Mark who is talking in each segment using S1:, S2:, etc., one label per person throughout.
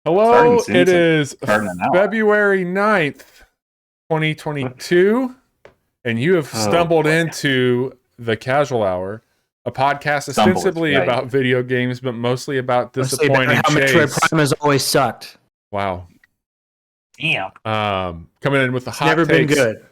S1: Hello, it is
S2: starting an hour.
S1: February 9th, 2022, and you have stumbled into the Casual Hour, a podcast ostensibly about video games, but mostly about disappointing
S3: how Metroid Prime has always sucked.
S1: Wow.
S2: Damn.
S1: Coming in with the hot
S3: Never been
S1: takes.
S3: good.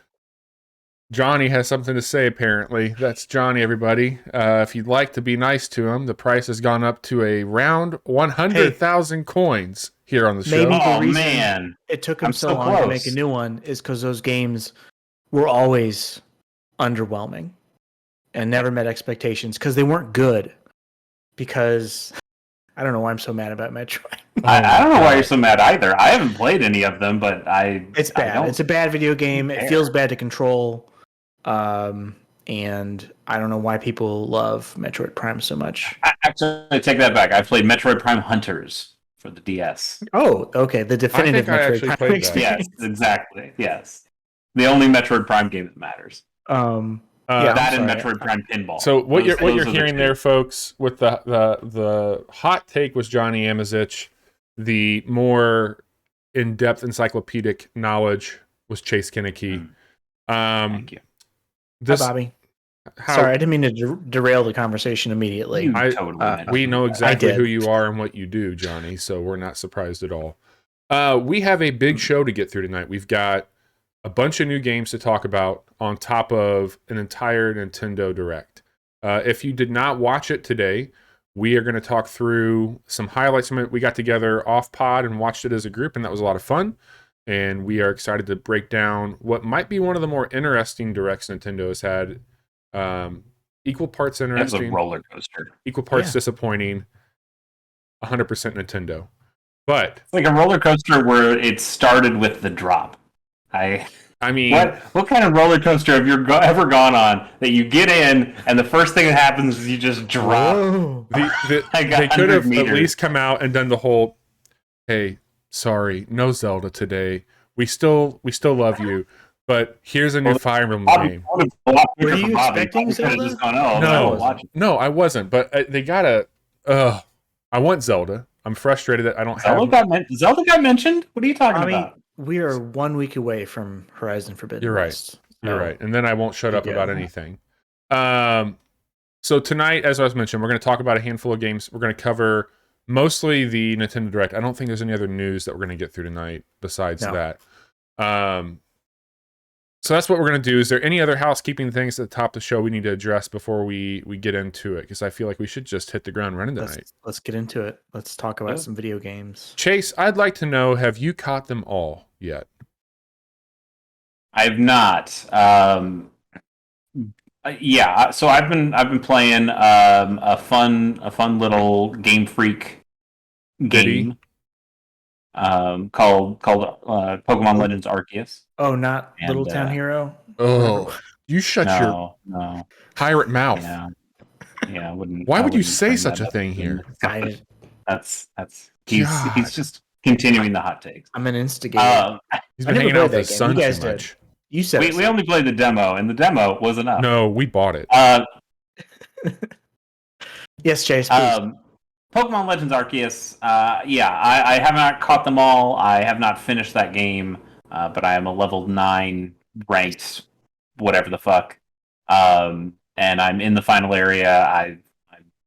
S1: Johnny has something to say, apparently. That's Johnny, everybody. If you'd like to be nice to him, the price has gone up to a round 100,000 coins here on the show.
S3: Maybe the reason it took him so long to make a new one is because those games were always underwhelming and never met expectations because they weren't good. Because I don't know why I'm so mad about Metroid.
S2: I don't know why you're so mad either. I haven't played any of them, but
S3: it's bad. It's a bad video game. It feels bad to control. And I don't know why people love Metroid Prime so much.
S2: Actually, I take that back. I played Metroid Prime Hunters for the DS.
S3: Oh, okay. The definitive Metroid Prime
S2: Yes,
S3: experience.
S2: exactly. Yes. The only Metroid Prime game that matters.
S3: Yeah,
S2: that and Metroid Prime Pinball.
S1: So what you're hearing there, folks, with the hot take was Johnny Amazich. The more in-depth encyclopedic knowledge was Chase Kinnicky.
S2: Thank you.
S3: Hi, Bobby. Sorry, I didn't mean to derail the conversation immediately.
S1: We know exactly who you are and what you do, Johnny, so we're not surprised at all. We have a big show to get through tonight. We've got a bunch of new games to talk about on top of an entire Nintendo Direct. If you did not watch it today, we are going to talk through some highlights from it. We got together off pod and watched it as a group, and that was a lot of fun. And we are excited to break down what might be one of the more interesting directs Nintendo has had. Equal parts interesting.
S2: It's a roller coaster.
S1: Equal parts disappointing. 100% Nintendo. But
S2: it's like a roller coaster where it started with the drop. I mean, what kind of roller coaster have you ever gone on that you get in and the first thing that happens is you just drop?
S1: They could have at least come out and done the whole, hey, sorry, no Zelda today. We still love you, but here's a new Fire Emblem game.
S3: Were you expecting Zelda?
S1: No, I wasn't. But they gotta. I want Zelda. I'm frustrated that I don't have.
S2: Zelda got mentioned. What are you talking about?
S3: We are 1 week away from Horizon Forbidden
S1: You're
S3: West.
S1: Right. You're right. And then I won't shut up about anything. So tonight, as I was mentioning, we're going to talk about a handful of games. We're going to cover mostly the Nintendo Direct. I don't think there's any other news that we're going to get through tonight besides that. So that's what we're going to do. Is there any other housekeeping things at the top of the show we need to address before we get into it? Because I feel like we should just hit the ground running tonight.
S3: Let's get into it. Let's talk about some video games.
S1: Chase, I'd like to know, have you caught them all yet?
S2: I've not. Yeah, so I've been playing a fun little Game Freak game called Pokemon Legends Arceus.
S3: Oh, not Little Town Hero.
S1: Oh, you shut your pirate mouth.
S2: Yeah, I wouldn't.
S1: Why would you say such a thing here?
S2: That's he's just continuing the hot takes.
S3: I'm an instigator.
S1: He's been hanging out with his son too much.
S3: You said
S2: we only played the demo, and the demo was enough.
S1: No, we bought it.
S3: Yes, Chase, please.
S2: Pokemon Legends Arceus. I have not caught them all. I have not finished that game, but I am a level 9 ranked, whatever the fuck. And I'm in the final area.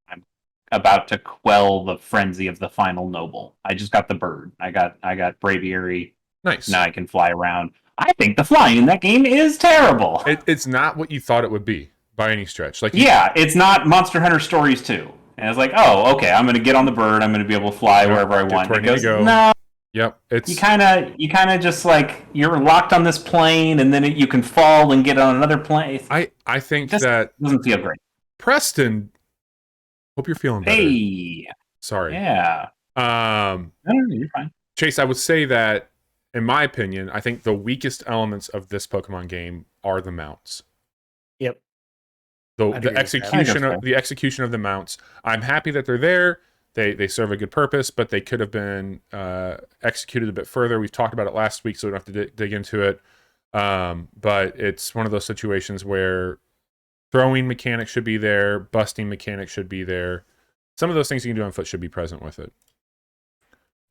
S2: I'm about to quell the frenzy of the final noble. I just got the bird. I got Braviary.
S1: Nice.
S2: Now I can fly around. I think the flying in that game is terrible.
S1: It's not what you thought it would be by any stretch.
S2: It's not Monster Hunter Stories 2. And it's like, oh, okay, I'm going to get on the bird. I'm going to be able to fly wherever I want. It goes, no.
S1: Yep.
S2: You kind of just like, you're locked on this plane, and then you can fall and get on another plane.
S1: I think that
S2: doesn't feel great.
S1: Preston, hope you're feeling better.
S2: Hey.
S1: Sorry.
S2: Yeah.
S1: No,
S2: you're fine.
S1: Chase, I would say that, in my opinion, I think the weakest elements of this Pokemon game are the mounts.
S3: Yep.
S1: The execution of the mounts. I'm happy that they're there. They serve a good purpose, but they could have been executed a bit further. We've talked about it last week, so we don't have to dig into it. But it's one of those situations where throwing mechanics should be there, busting mechanics should be there. Some of those things you can do on foot should be present with it.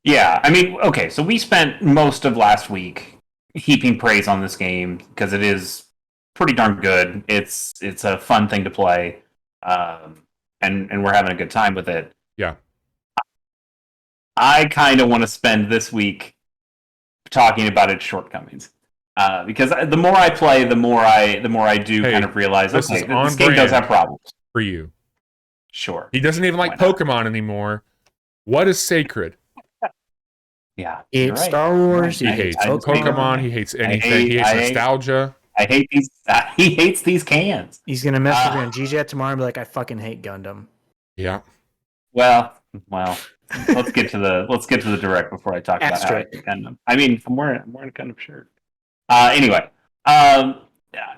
S2: Yeah, I mean, okay, so we spent most of last week heaping praise on this game because it is pretty darn good. It's a fun thing to play, and we're having a good time with it.
S1: Yeah.
S2: I kind of want to spend this week talking about its shortcomings, because the more I play, the more I do kind of realize, okay, this game does have problems
S1: for you.
S2: Sure.
S1: He doesn't even like Pokemon anymore. What is sacred?
S2: Yeah,
S3: he hates Star Wars.
S1: He hates Pokemon. He hates anything. He hates nostalgia.
S2: I hate these. He hates these cans.
S3: He's gonna message me on GJet tomorrow and be like, "I fucking hate Gundam."
S1: Yeah.
S2: Well. Let's get to the direct before I talk about how I hate Gundam. I mean, I'm wearing a Gundam shirt. Anyway,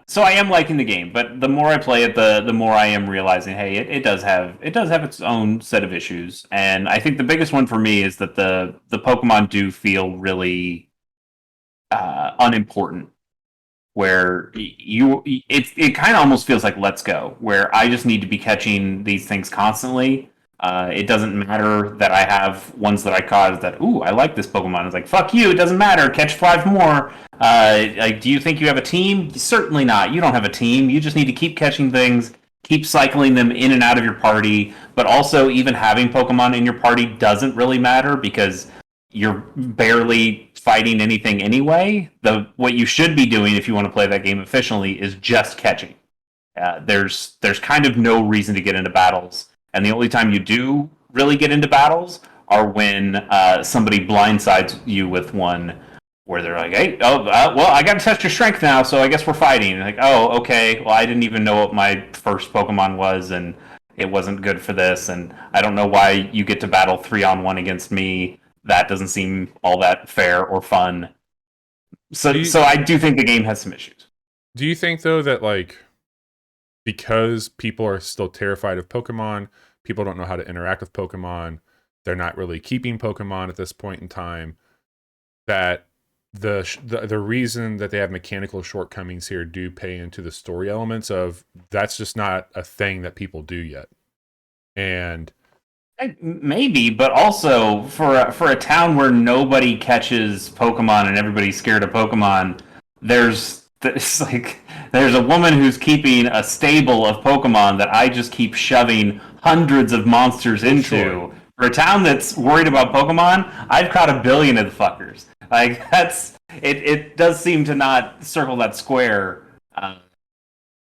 S2: so I am liking the game, but the more I play it, the more I am realizing, hey, it does have its own set of issues, and I think the biggest one for me is that the Pokemon do feel really unimportant. Where it kind of almost feels like Let's Go, where I just need to be catching these things constantly. It doesn't matter that I have ones that I caught that, ooh, I like this Pokemon. It's like, fuck you, it doesn't matter. Catch 5 more. Like, do you think you have a team? Certainly not. You don't have a team. You just need to keep catching things, keep cycling them in and out of your party. But also, even having Pokemon in your party doesn't really matter because you're barely fighting anything anyway. What you should be doing if you want to play that game efficiently is just catching. There's kind of no reason to get into battles. And the only time you do really get into battles are when somebody blindsides you with one where they're like, hey, well, I got to test your strength now, so I guess we're fighting. And like, oh, okay, well, I didn't even know what my first Pokemon was, and it wasn't good for this, and I don't know why you get to battle 3-on-1 against me. That doesn't seem all that fair or fun. So I do think the game has some issues.
S1: Do you think, though, that, like, because people are still terrified of Pokemon, people don't know how to interact with Pokemon, they're not really keeping Pokemon at this point in time, that the reason that they have mechanical shortcomings here do pay into the story elements of that's just not a thing that people do yet. And
S2: maybe, but also for a town where nobody catches Pokemon and everybody's scared of Pokemon, there's a woman who's keeping a stable of Pokemon that I just keep shoving hundreds of monsters into. Sure. For a town that's worried about Pokemon, I've caught 1 billion of the fuckers. Like, that's it does seem to not circle that square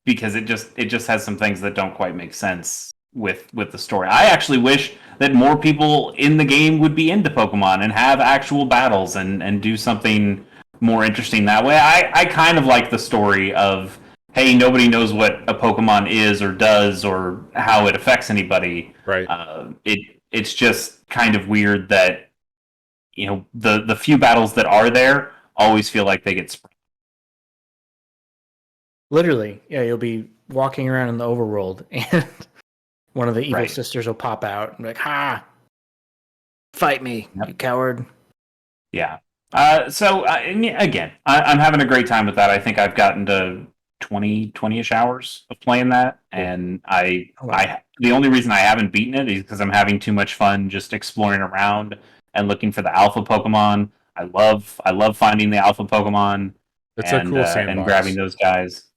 S2: because it just has some things that don't quite make sense with the story. I actually wish that more people in the game would be into Pokemon and have actual battles and do something more interesting that way. I kind of like the story of, hey, nobody knows what a Pokemon is or does or how it affects anybody.
S1: Right.
S2: It's just kind of weird that, you know, the few battles that are there always feel like they get spread.
S3: Literally, yeah, you'll be walking around in the overworld and one of the evil sisters will pop out and be like, ha! Fight me, you coward.
S2: Yeah. Again, I'm having a great time with that. I think I've gotten to 20-ish hours of playing that, and the only reason I haven't beaten it is because I'm having too much fun just exploring around and looking for the alpha Pokemon. I love finding the alpha Pokemon.
S1: It's a cool sandbox.
S2: And grabbing those guys.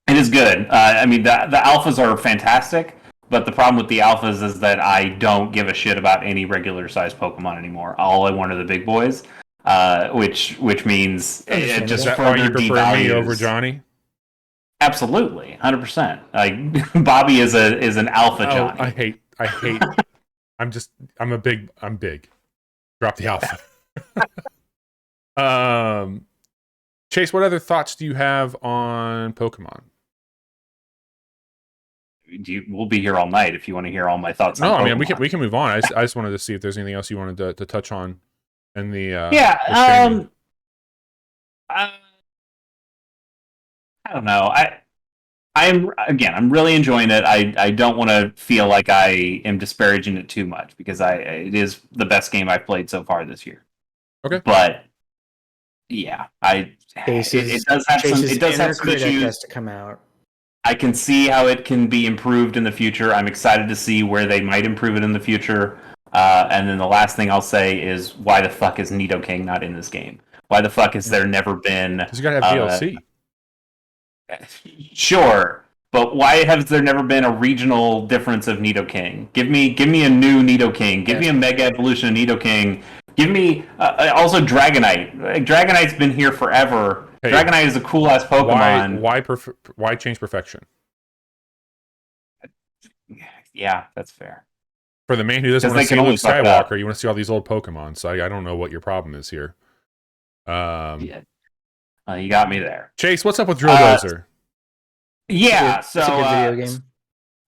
S2: It is good. I mean, the alphas are fantastic, but the problem with the alphas is that I don't give a shit about any regular-sized Pokemon anymore. All I want are the big boys, which means it just
S1: is that why you prefer me over Johnny?
S2: Absolutely, 100%. Like Bobby is an alpha Johnny.
S1: I hate. I'm big. Drop the alpha. Chase, what other thoughts do you have on Pokemon?
S2: We'll be here all night if you want to hear all my thoughts.
S1: No,
S2: on
S1: I
S2: Pokemon.
S1: mean we can move on. I just wanted to see if there's anything else you wanted to touch on in the
S2: I don't know. I'm really enjoying it. I don't want to feel like I am disparaging it too much because it is the best game I've played so far this year.
S1: Okay,
S2: but yeah, it does have some issues.
S3: Has to come out.
S2: I can see how it can be improved in the future. I'm excited to see where they might improve it in the future. And then the last thing I'll say is, why the fuck is Nidoking not in this game? Why the fuck has there never been?
S1: Because you gotta have DLC.
S2: Sure, but why has there never been a regional difference of Nidoking? Give me a new Nidoking. Give me a Mega Evolution of Nidoking. Give me also Dragonite. Like, Dragonite's been here forever. Hey, Dragonite is a cool ass Pokemon.
S1: Why change perfection?
S2: Yeah, that's fair.
S1: For the man who doesn't want to see Luke Skywalker, you want to see all these old Pokemon. So I don't know what your problem is here.
S2: Yeah. You got me there.
S1: Chase, what's up with Drill Dozer?
S2: Yeah,
S3: it's a good video game.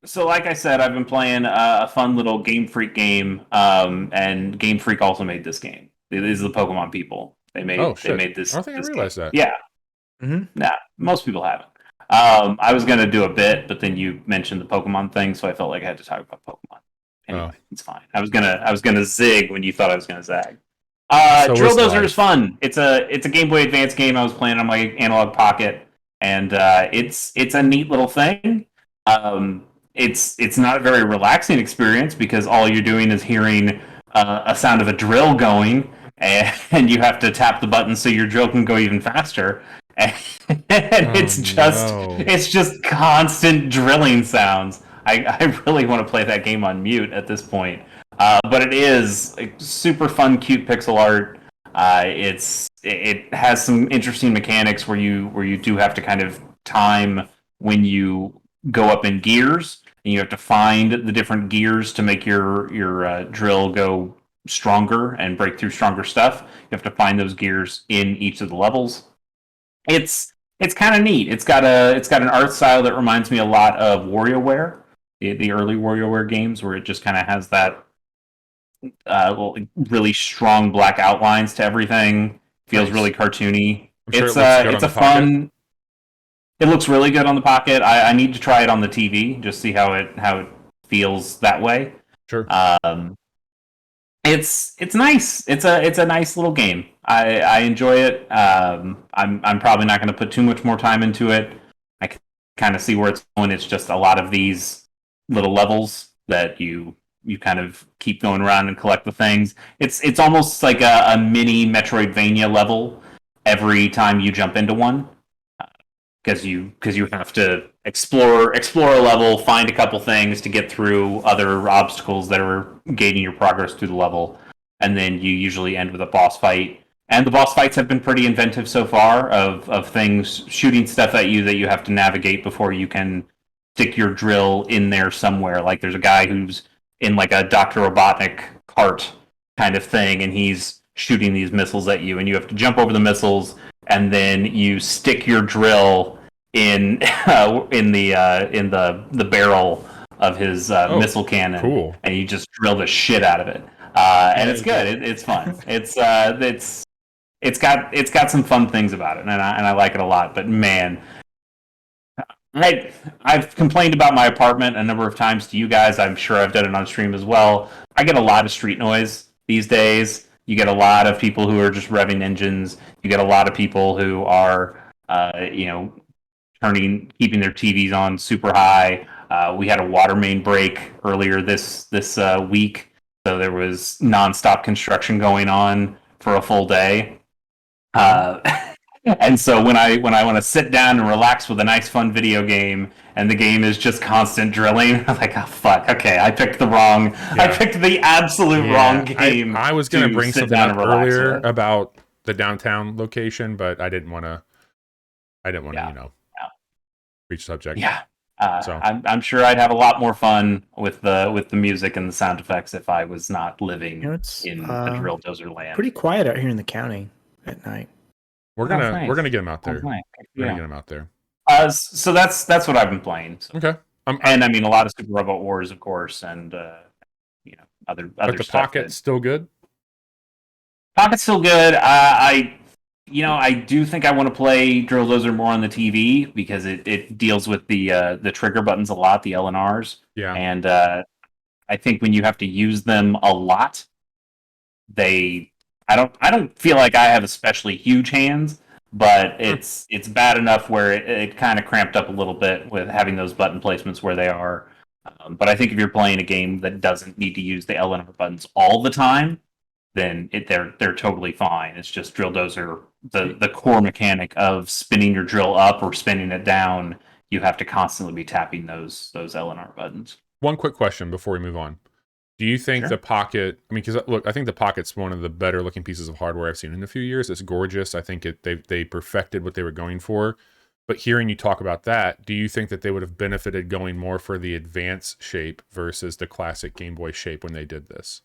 S2: So like I said, I've been playing a fun little Game Freak game, and Game Freak also made this game. These are the Pokemon people. They made this.
S1: I don't think I realized that.
S2: Yeah. Nah, most people haven't. I was gonna do a bit, but then you mentioned the Pokemon thing, so I felt like I had to talk about Pokemon. Anyway, It's fine. I was gonna zig when you thought I was gonna zag. Drill Dozer is fun. It's a Game Boy Advance game I was playing on my Analog Pocket, and it's a neat little thing. It's not a very relaxing experience because all you're doing is hearing a sound of a drill going, and you have to tap the button so your drill can go even faster. And it's just constant drilling sounds. I really want to play that game on mute at this point. But it is super fun, cute pixel art. It has some interesting mechanics where you do have to kind of time when you go up in gears, and you have to find the different gears to make your drill go stronger and break through stronger stuff. You have to find those gears in each of the levels. It's kind of neat. It's got an art style that reminds me a lot of WarioWare, the early WarioWare games, where it just kind of has that really strong black outlines to everything. Feels really cartoony. It's a fun. It looks really good on the Pocket. I need to try it on the TV, just see how it feels that way.
S1: Sure.
S2: It's nice. It's a nice little game. I enjoy it. I'm probably not going to put too much more time into it. I can kind of see where it's going. It's just a lot of these little levels that you kind of keep going around and collect the things. It's almost like a mini Metroidvania level every time you jump into one, because you have to explore a level, find a couple things to get through other obstacles that are gating your progress through the level, and then you usually end with a boss fight. And the boss fights have been pretty inventive so far, of things shooting stuff at you that you have to navigate before you can stick your drill in there somewhere. Like there's a guy who's in like a Dr. Robotnik cart kind of thing, and he's shooting these missiles at you, and you have to jump over the missiles, and then you stick your drill in the barrel of his missile cannon,
S1: cool.
S2: And you just drill the shit out of it. And it's good. It's fun. It's got some fun things about it, and I like it a lot. But man, I've complained about my apartment a number of times to you guys. I'm sure I've done it on stream as well. I get a lot of street noise these days. You get a lot of people who are just revving engines. You get a lot of people who are, keeping their TVs on super high. We had a water main break earlier this week, so there was nonstop construction going on for a full day. And so when I want to sit down and relax with a nice fun video game, and the game is just constant drilling, I'm like, oh fuck, okay, I picked the absolute wrong game.
S1: I was going to bring something up earlier about the downtown location, but I didn't want to reach subject.
S2: Yeah. So I'm sure I'd have a lot more fun with the music and the sound effects if I was not living in the Drill Dozer land.
S3: Pretty quiet out here in the county at night.
S1: We're gonna get them out there. We're gonna get them out there.
S2: So that's what I've been playing. So.
S1: Okay.
S2: And I mean a lot of Super Robot Wars, of course, and other. But
S1: the Pocket's still good.
S2: Pocket's still good. I do think I want to play Drill Dozer more on the TV because it deals with the trigger buttons a lot, the L and R's.
S1: Yeah.
S2: And I think when you have to use them a lot, I don't feel like I have especially huge hands, but it's bad enough where it kind of cramped up a little bit with having those button placements where they are. But I think if you're playing a game that doesn't need to use the L and R buttons all the time, then they're totally fine. It's just Drill Dozer, the core mechanic of spinning your drill up or spinning it down. You have to constantly be tapping those L and R buttons.
S1: One quick question before we move on. Do you think the Pocket, I mean, because look, I think the Pocket's one of the better looking pieces of hardware I've seen in a few years. It's gorgeous. I think they perfected what they were going for. But hearing you talk about that, do you think that they would have benefited going more for the advanced shape versus the classic Game Boy shape when they did this?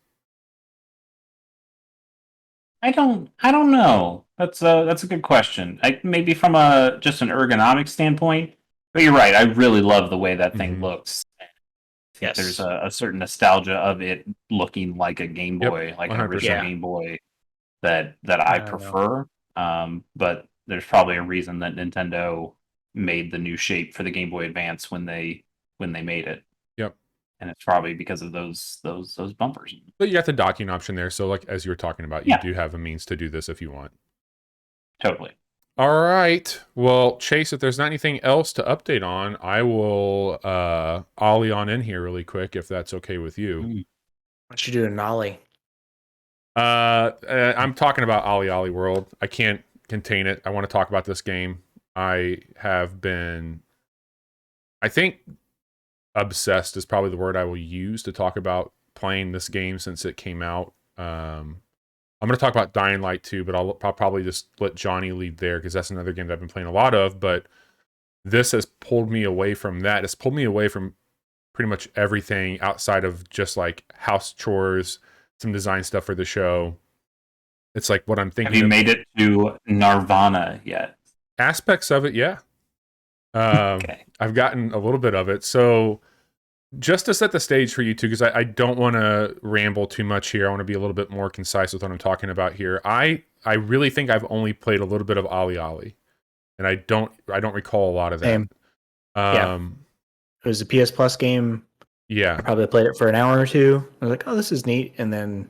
S2: I don't know. That's a good question. Maybe from just an ergonomic standpoint, but you're right. I really love the way that thing looks.
S3: Yes.
S2: There's a certain nostalgia of it looking like a Game Boy, like an original Game Boy that I prefer. But there's probably a reason that Nintendo made the new shape for the Game Boy Advance when they made it.
S1: Yep.
S2: And it's probably because of those bumpers.
S1: But you got the docking option there, so like as you were talking about, you do have a means to do this if you want.
S2: Totally.
S1: All right. Well, Chase, if there's not anything else to update on, I will ollie on in here really quick if that's okay with you.
S3: Why don't you do an ollie?
S1: I'm talking about OlliOlli World. I can't contain it. I want to talk about this game. I have been, I think obsessed is probably the word I will use to talk about playing this game since it came out. I'm going to talk about Dying Light 2, but I'll probably just let Johnny lead there because that's another game that I've been playing a lot of. But this has pulled me away from that. It's pulled me away from pretty much everything outside of just like house chores, some design stuff for the show. It's like what I'm thinking.
S2: Have you made it to Nirvana yet?
S1: Aspects of it, yeah.
S2: Okay.
S1: I've gotten a little bit of it. So just to set the stage for you two, because I don't want to ramble too much here. I want to be a little bit more concise with what I'm talking about here. I really think I've only played a little bit of OlliOlli, and I don't recall a lot of that.
S3: Same. It was a PS Plus game.
S1: Yeah.
S3: I probably played it for an hour or two. I was like, oh, this is neat, and then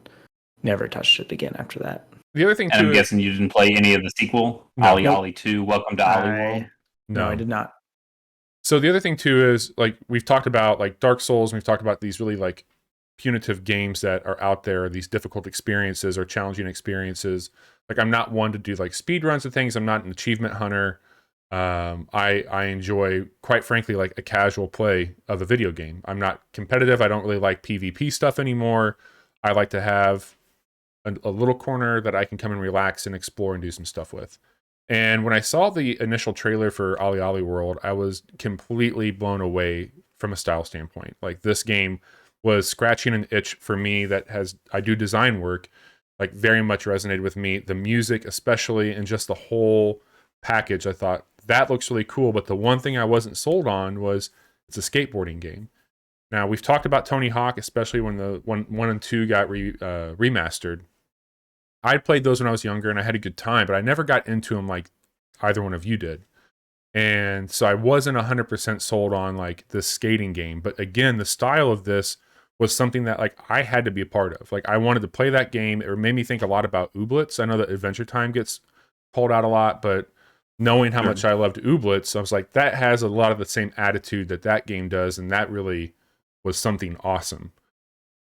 S3: never touched it again after that.
S1: The other thing,
S2: and I'm guessing you didn't play any of the sequel, OlliOlli 2, Welcome to Ollie World?
S3: No, I did not.
S1: So the other thing too is like we've talked about like Dark Souls, and we've talked about these really like punitive games that are out there, these difficult experiences or challenging experiences. Like I'm not one to do like speed runs and things. I'm not an achievement hunter. I enjoy, quite frankly, like a casual play of a video game. I'm not competitive. I don't really like PvP stuff anymore. I like to have a little corner that I can come and relax and explore and do some stuff with. And when I saw the initial trailer for OlliOlli World, I was completely blown away from a style standpoint. Like this game was scratching an itch for me I do design work, like very much resonated with me. The music especially, and just the whole package, I thought that looks really cool. But the one thing I wasn't sold on was it's a skateboarding game. Now we've talked about Tony Hawk, especially when the 1 and 2 got remastered. I played those when I was younger and I had a good time, but I never got into them like either one of you did. And so I wasn't 100% sold on like this skating game. But again, the style of this was something that like I had to be a part of. Like I wanted to play that game. It made me think a lot about Ooblets. I know that Adventure Time gets pulled out a lot, but knowing how much I loved Ooblets, I was like, that has a lot of the same attitude that game does. And that really was something awesome.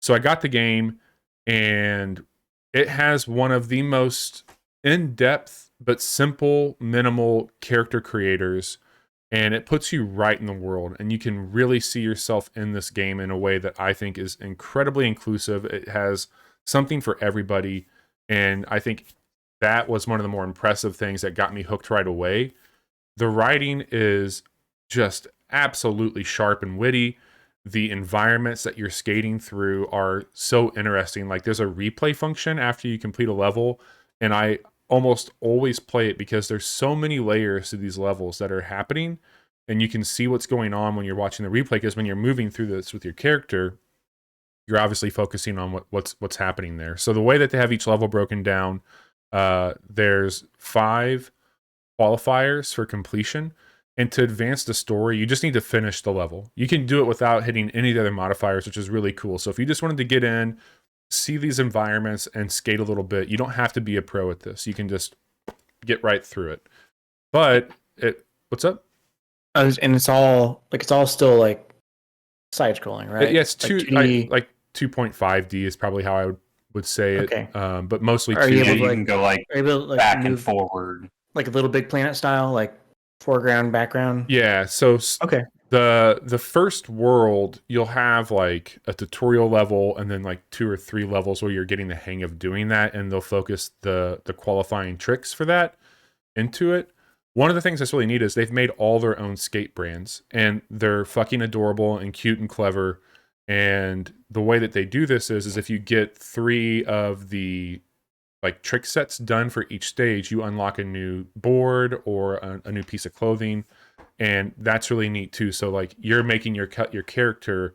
S1: So I got the game, and it has one of the most in-depth but simple, minimal character creators, and it puts you right in the world, and you can really see yourself in this game in a way that I think is incredibly inclusive. It has something for everybody, and I think that was one of the more impressive things that got me hooked right away. The writing is just absolutely sharp and witty. The environments that you're skating through are so interesting. Like there's a replay function after you complete a level, and I almost always play it because there's so many layers to these levels that are happening, and you can see what's going on when you're watching the replay, because when you're moving through this with your character, you're obviously focusing on what's happening there. So the way that they have each level broken down, there's 5 qualifiers for completion. And to advance the story, you just need to finish the level. You can do it without hitting any of the other modifiers, which is really cool. So if you just wanted to get in, see these environments, and skate a little bit, you don't have to be a pro at this. You can just get right through it. But what's up?
S3: And it's all still like side scrolling, right?
S1: Yes, like 2.5D is probably how I would say it.
S3: Okay.
S1: But mostly
S2: you can go like back and forward,
S3: like a Little Big Planet style, like foreground, background.
S1: Yeah. So
S3: okay.
S1: The first world, you'll have like a tutorial level and then like 2 or 3 levels where you're getting the hang of doing that, and they'll focus the qualifying tricks for that into it. One of the things that's really neat is they've made all their own skate brands, and they're fucking adorable and cute and clever. And the way that they do this is if you get 3 of the like trick sets done for each stage, you unlock a new board or a new piece of clothing. And that's really neat too. So like you're making your character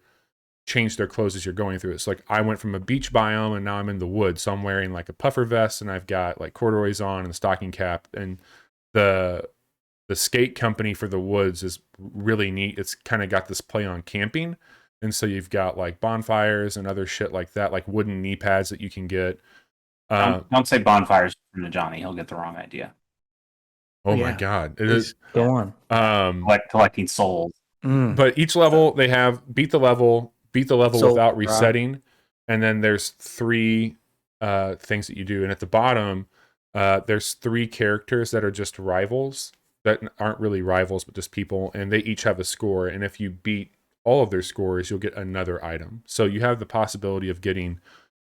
S1: change their clothes as you're going through it. So like I went from a beach biome and now I'm in the woods. So I'm wearing like a puffer vest and I've got like corduroys on and a stocking cap. And the skate company for the woods is really neat. It's kind of got this play on camping. And so you've got like bonfires and other shit like that, like wooden knee pads that you can get.
S2: Don't say bonfires from Johnny. He'll get the wrong idea.
S1: Oh my God. It is.
S3: Go on.
S2: Collecting souls.
S1: But each level they have beat the level without resetting. And then there's 3 things that you do. And at the bottom, there's 3 characters that are just rivals that aren't really rivals, but just people. And they each have a score. And if you beat all of their scores, you'll get another item. So you have the possibility of getting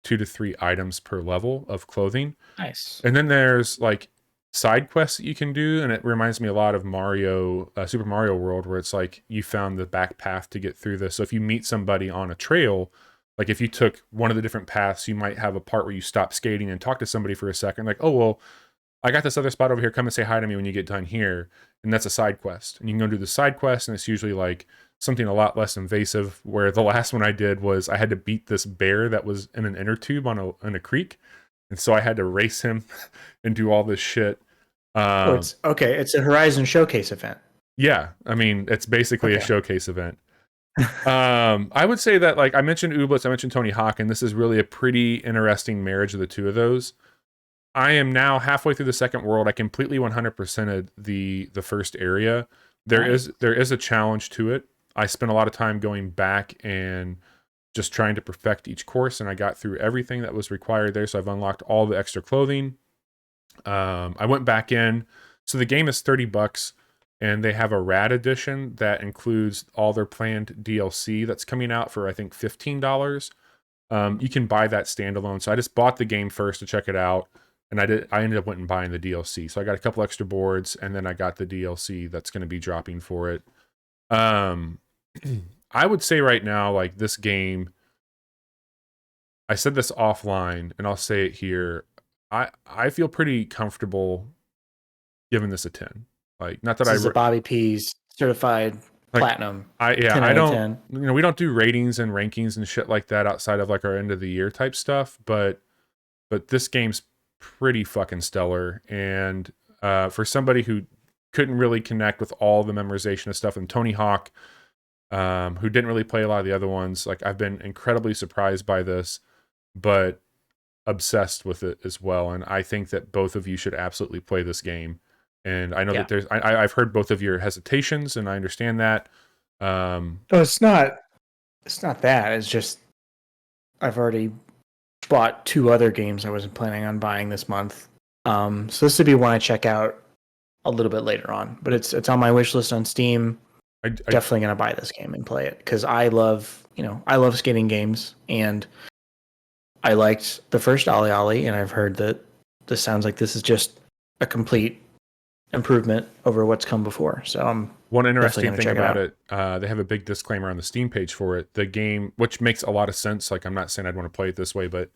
S1: 2 to 3 items per level of clothing.
S3: Nice.
S1: And then there's like side quests that you can do, and it reminds me a lot of Super Mario World, where it's like you found the back path to get through this. So if you meet somebody on a trail, like if you took one of the different paths, you might have a part where you stop skating and talk to somebody for a second, like, oh well, I got this other spot over here, come and say hi to me when you get done here. And that's a side quest, and you can go do the side quest, and it's usually like something a lot less invasive, where the last one I did was I had to beat this bear that was in an inner tube on a creek. And so I had to race him and do all this shit.
S3: It's a Horizon Showcase event.
S1: Yeah, I mean, it's basically a showcase event. I would say that, like, I mentioned Ooblets, I mentioned Tony Hawk, and this is really a pretty interesting marriage of the two of those. I am now halfway through the second world. I completely 100%ed the first area. There is a challenge to it. I spent a lot of time going back and just trying to perfect each course, and I got through everything that was required there. So I've unlocked all the extra clothing. I went back in. So the game is $30, and they have a rad edition that includes all their planned DLC that's coming out for, I think, $15. You can buy that standalone. So I just bought the game first to check it out, and I ended up went and buying the DLC. So I got a couple extra boards, and then I got the DLC that's going to be dropping for it. I would say right now, like, this game, I said this offline and I'll say it here. I feel pretty comfortable giving this a 10. Like, not that
S3: this is a Bobby P's certified platinum.
S1: I don't, we don't do ratings and rankings and shit like that outside of like our end of the year type stuff, but this game's pretty fucking stellar. And for somebody who couldn't really connect with all the memorization of stuff, and Tony Hawk, who didn't really play a lot of the other ones, like, I've been incredibly surprised by this, but obsessed with it as well. And I think that both of you should absolutely play this game. And I know that there's, I've heard both of your hesitations, and I understand that.
S3: It's not that. It's just I've already bought 2 other games I wasn't planning on buying this month. So this would be one I check out a little bit later on. But it's on my wish list on Steam. Definitely gonna buy this game and play it because I love skating games, and I liked the first OlliOlli, and I've heard that this sounds like this is just a complete improvement over what's come before. So
S1: one interesting thing about it, they have a big disclaimer on the Steam page for it. The game, which makes a lot of sense. Like, I'm not saying I'd want to play it this way, but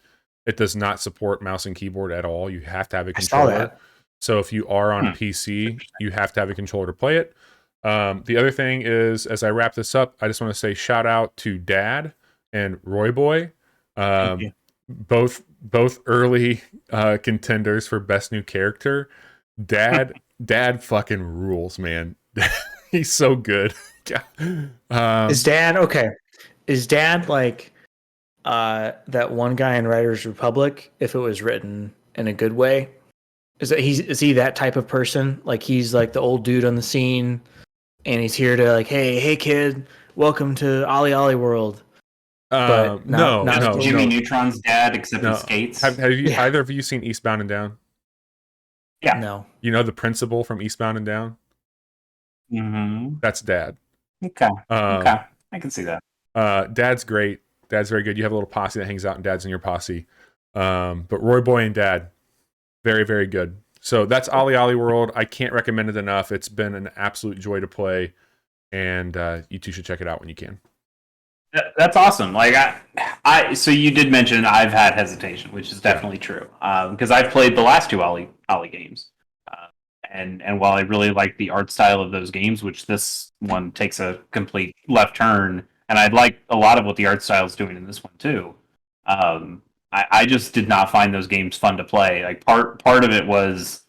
S1: it does not support mouse and keyboard at all. You have to have a controller. So if you are on PC, you have to have a controller to play it. The other thing is, as I wrap this up, I just want to say shout out to Dad and Roy Boy. Both early contenders for best new character. Dad fucking rules, man. He's so good.
S3: Is Dad okay? Is Dad like that one guy in Writers Republic if it was written in a good way? Is he that type of person? Like, he's like the old dude on the scene, and he's here to like, hey kid, welcome to OlliOlli World. But
S2: not Jimmy Neutron's dad, except he skates.
S1: Have you either of you seen Eastbound and Down?
S2: Yeah.
S3: No.
S1: You know the principal from Eastbound and Down?
S2: Mm-hmm.
S1: That's Dad.
S2: Okay. Okay. I can see that.
S1: Dad's great. Dad's very good. You have a little posse that hangs out, and Dad's in your posse. But Roy Boy and Dad, very, very good. So that's OlliOlli World. I can't recommend it enough. It's been an absolute joy to play, and you two should check it out when you can.
S2: That's awesome. Like so you did mention I've had hesitation, which is definitely true. Because I've played the last two Ollie games, and while I really like the art style of those games, which this one takes a complete left turn, and I like a lot of what the art style is doing in this one too. I just did not find those games fun to play. Like part of it was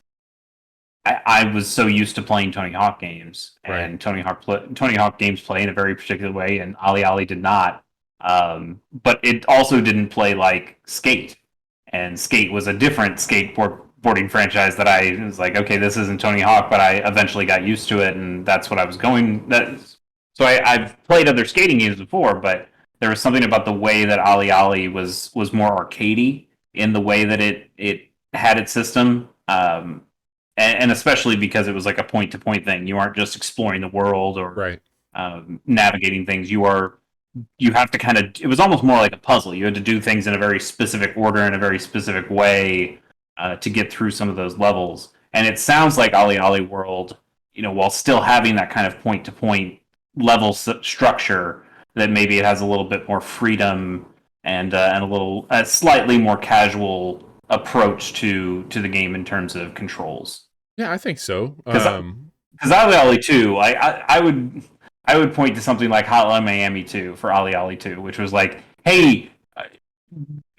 S2: I was so used to playing Tony Hawk games, and Tony Hawk games play in a very particular way, and OlliOlli did not. But it also didn't play like Skate, and Skate was a different skateboarding franchise that I was like, okay, this isn't Tony Hawk, but I eventually got used to it, and that's what I was going. So I've played other skating games before, but there was something about the way that OlliOlli was more arcadey in the way that it had its system. And especially because it was like a point-to-point thing. You aren't just exploring the world or navigating things. You have to kind of... It was almost more like a puzzle. You had to do things in a very specific order, in a very specific way to get through some of those levels. And it sounds like OlliOlli World, while still having that kind of point-to-point level structure, that maybe it has a little bit more freedom and a slightly more casual approach to the game in terms of controls.
S1: Yeah, I think so.
S2: Because OlliOlli 2, I would point to something like Hotline Miami 2 for OlliOlli 2, which was like, hey,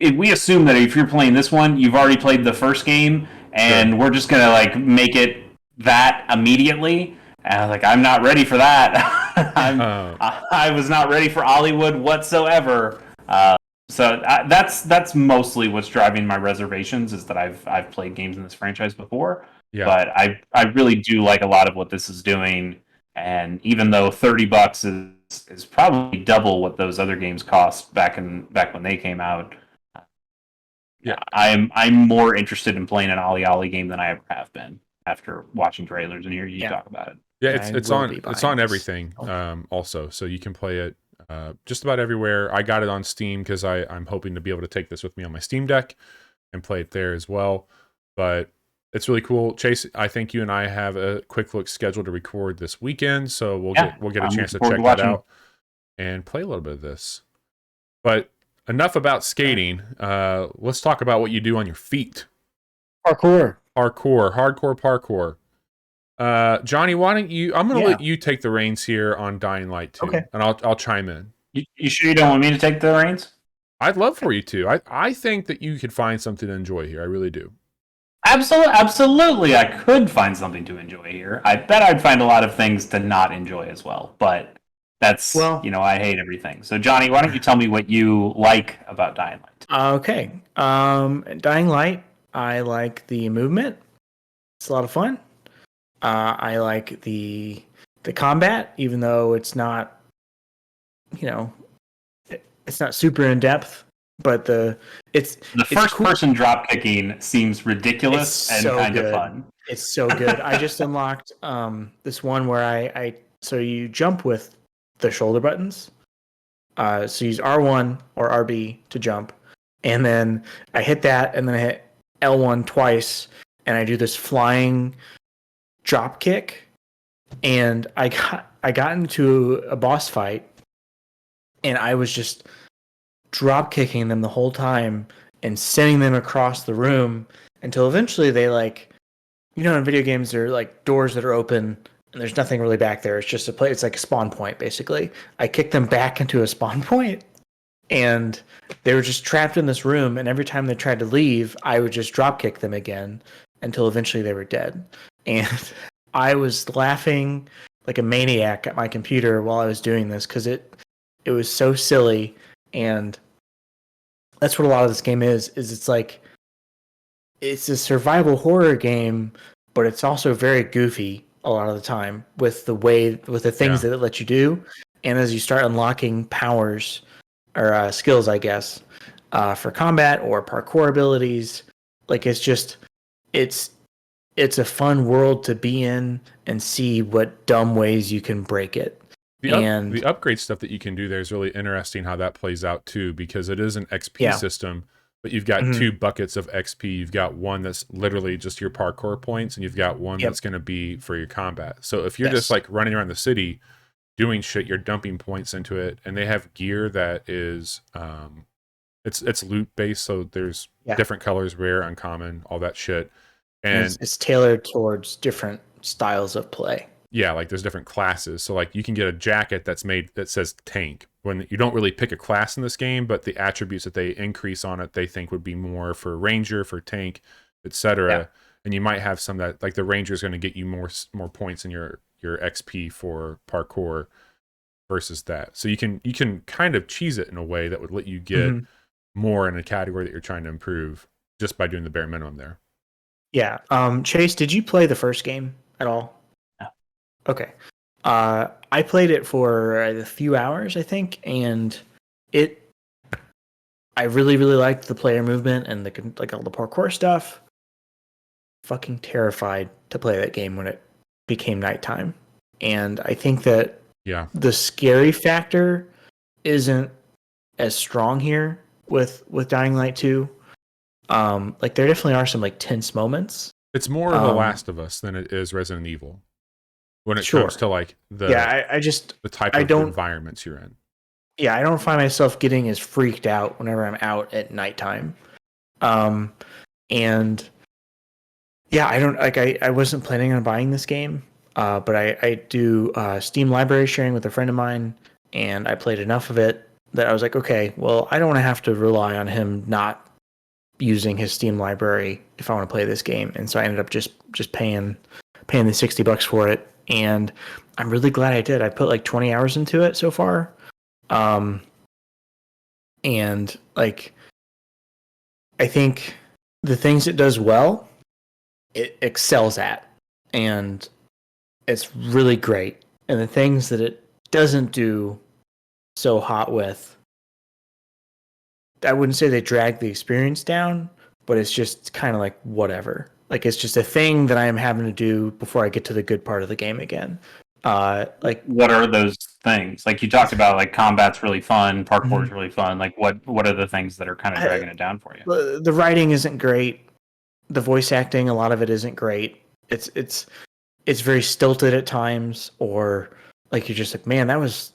S2: we assume that if you're playing this one, you've already played the first game, and we're just gonna like make it that immediately. And I was like, I'm not ready for that. I was not ready for Olliwood whatsoever. So that's mostly what's driving my reservations, is that I've played games in this franchise before, but I really do like a lot of what this is doing. And even though $30 is probably double what those other games cost back when they came out, I'm more interested in playing an OlliOlli game than I ever have been after watching trailers and hearing you talk about it.
S1: Yeah, it's on everything also, so you can play it just about everywhere. I got it on Steam because I'm hoping to be able to take this with me on my Steam Deck and play it there as well. But it's really cool. Chase, I think you and I have a quick look scheduled to record this weekend, so we'll get a chance to check that out and play a little bit of this. But enough about skating. Let's talk about what you do on your feet.
S3: Hardcore
S1: parkour. Johnny, why don't you? I'm going to let you take the reins here on Dying Light 2, and I'll chime in.
S2: You sure you don't want me to take the reins?
S1: I'd love for you to. I think that you could find something to enjoy here. I really do.
S2: Absolutely, I could find something to enjoy here. I bet I'd find a lot of things to not enjoy as well. But that's I hate everything. So Johnny, why don't you tell me what you like about Dying Light?
S3: Okay, Dying Light. I like the movement. It's a lot of fun. I like the combat, even though it's not, it's not super in depth. But the
S2: first person drop kicking seems ridiculous and so kind of fun.
S3: It's so good. I just unlocked this one where so you jump with the shoulder buttons. So use R1 or RB to jump, and then I hit that, and then I hit L1 twice, and I do this flying drop kick, and I got into a boss fight, and I was just drop kicking them the whole time and sending them across the room until eventually they in video games there are like doors that are open and there's nothing really back there. It's just it's like a spawn point basically. I kicked them back into a spawn point and they were just trapped in this room, and every time they tried to leave, I would just drop kick them again until eventually they were dead. And I was laughing like a maniac at my computer while I was doing this because it was so silly. And that's what a lot of this game is it's like it's a survival horror game, but it's also very goofy a lot of the time with the things that it lets you do. And as you start unlocking powers or skills, I guess, for combat or parkour abilities, like it's a fun world to be in and see what dumb ways you can break it.
S1: The upgrade stuff that you can do there is really interesting how that plays out too, because it is an XP system, but you've got two buckets of XP. You've got one that's literally just your parkour points, and you've got one that's going to be for your combat. So if you're just like running around the city doing shit, you're dumping points into it, and they have gear that is it's loot based, so there's different colors, rare, uncommon, all that shit. And
S3: it's tailored towards different styles of play.
S1: Yeah, like there's different classes. So like you can get a jacket that's made that says tank. When you don't really pick a class in this game, but the attributes that they increase on it, they think would be more for ranger, for tank, etc. Yeah. And you might have some that like the ranger is going to get you more points in your XP for parkour versus that. So you can kind of cheese it in a way that would let you get more in a category that you're trying to improve just by doing the bare minimum there.
S3: Yeah. Chase, did you play the first game at all? Okay. I played it for a few hours, I think, and I really, really liked the player movement and like all the parkour stuff. Fucking terrified to play that game when it became nighttime. And I think that the scary factor isn't as strong here with Dying Light 2. Like there definitely are some like tense moments.
S1: It's more The Last of Us than it is Resident Evil. When it comes to like the type of environments you're in.
S3: Yeah, I don't find myself getting as freaked out whenever I'm out at nighttime. And yeah, I wasn't planning on buying this game, but I do Steam library sharing with a friend of mine, and I played enough of it that I was like, okay, well, I don't want to have to rely on him not using his Steam library if I want to play this game. And so I ended up just paying the $60 for it. And I'm really glad I did. I put like 20 hours into it so far. And like, I think the things it does well, it excels at. And it's really great. And the things that it doesn't do so hot with, I wouldn't say they drag the experience down, but it's just kind of like whatever. Like it's just a thing that I am having to do before I get to the good part of the game again. Like
S2: what are those things? Like you talked about, like combat's really fun, parkour's really fun. Like what are the things that are kind of dragging it down for you?
S3: The writing isn't great. The voice acting, a lot of it isn't great. It's very stilted at times, or like you're just like, man, it's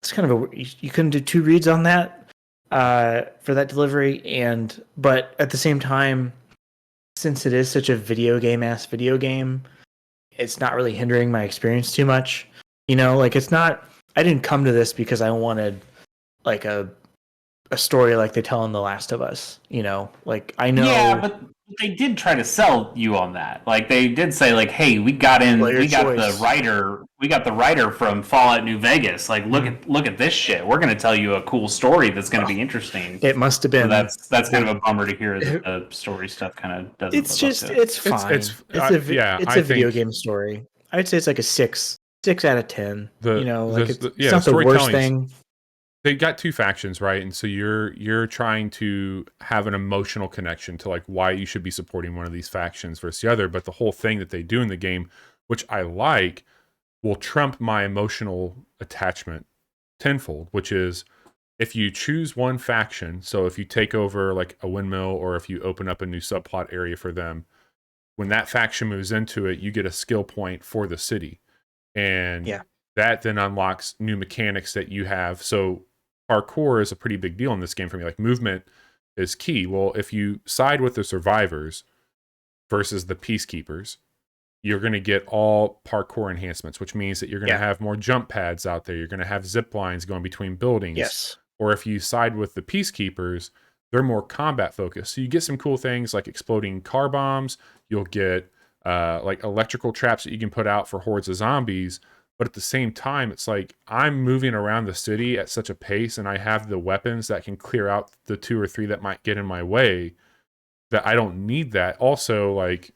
S3: kind of you couldn't do 2 reads on that for that delivery. But at the same time, since it is such a video game, it's not really hindering my experience too much. You know, like I didn't come to this because I wanted like a story like they tell in The Last of Us, you know? Like I know.
S2: Yeah, but they did try to sell you on that. Like they did say like, hey, we got the writer from Fallout New Vegas. Like look at this shit. We're gonna tell you a cool story that's gonna be interesting.
S3: It must have been.
S2: So that's kind of a bummer to hear that the story stuff kind of doesn't.
S3: It's fine. It's a video game story. I'd say it's like a 6 out of 10. It's not the worst thing.
S1: They got 2 factions, right? And so you're trying to have an emotional connection to like why you should be supporting one of these factions versus the other. But the whole thing that they do in the game, which I like, will trump my emotional attachment tenfold, which is if you choose one faction, so if you take over like a windmill or if you open up a new subplot area for them, when that faction moves into it, you get a skill point for the city. And that then unlocks new mechanics that you have. So parkour is a pretty big deal in this game for me. Like movement is key. Well, if you side with the survivors versus the peacekeepers, you're going to get all parkour enhancements, which means that you're going to have more jump pads out there. You're going to have zip lines going between buildings.
S3: Yes.
S1: Or if you side with the peacekeepers, they're more combat focused. So you get some cool things like exploding car bombs. You'll get like electrical traps that you can put out for hordes of zombies. But at the same time, it's like I'm moving around the city at such a pace and I have the weapons that can clear out the 2 or 3 that might get in my way that I don't need that. Also, like...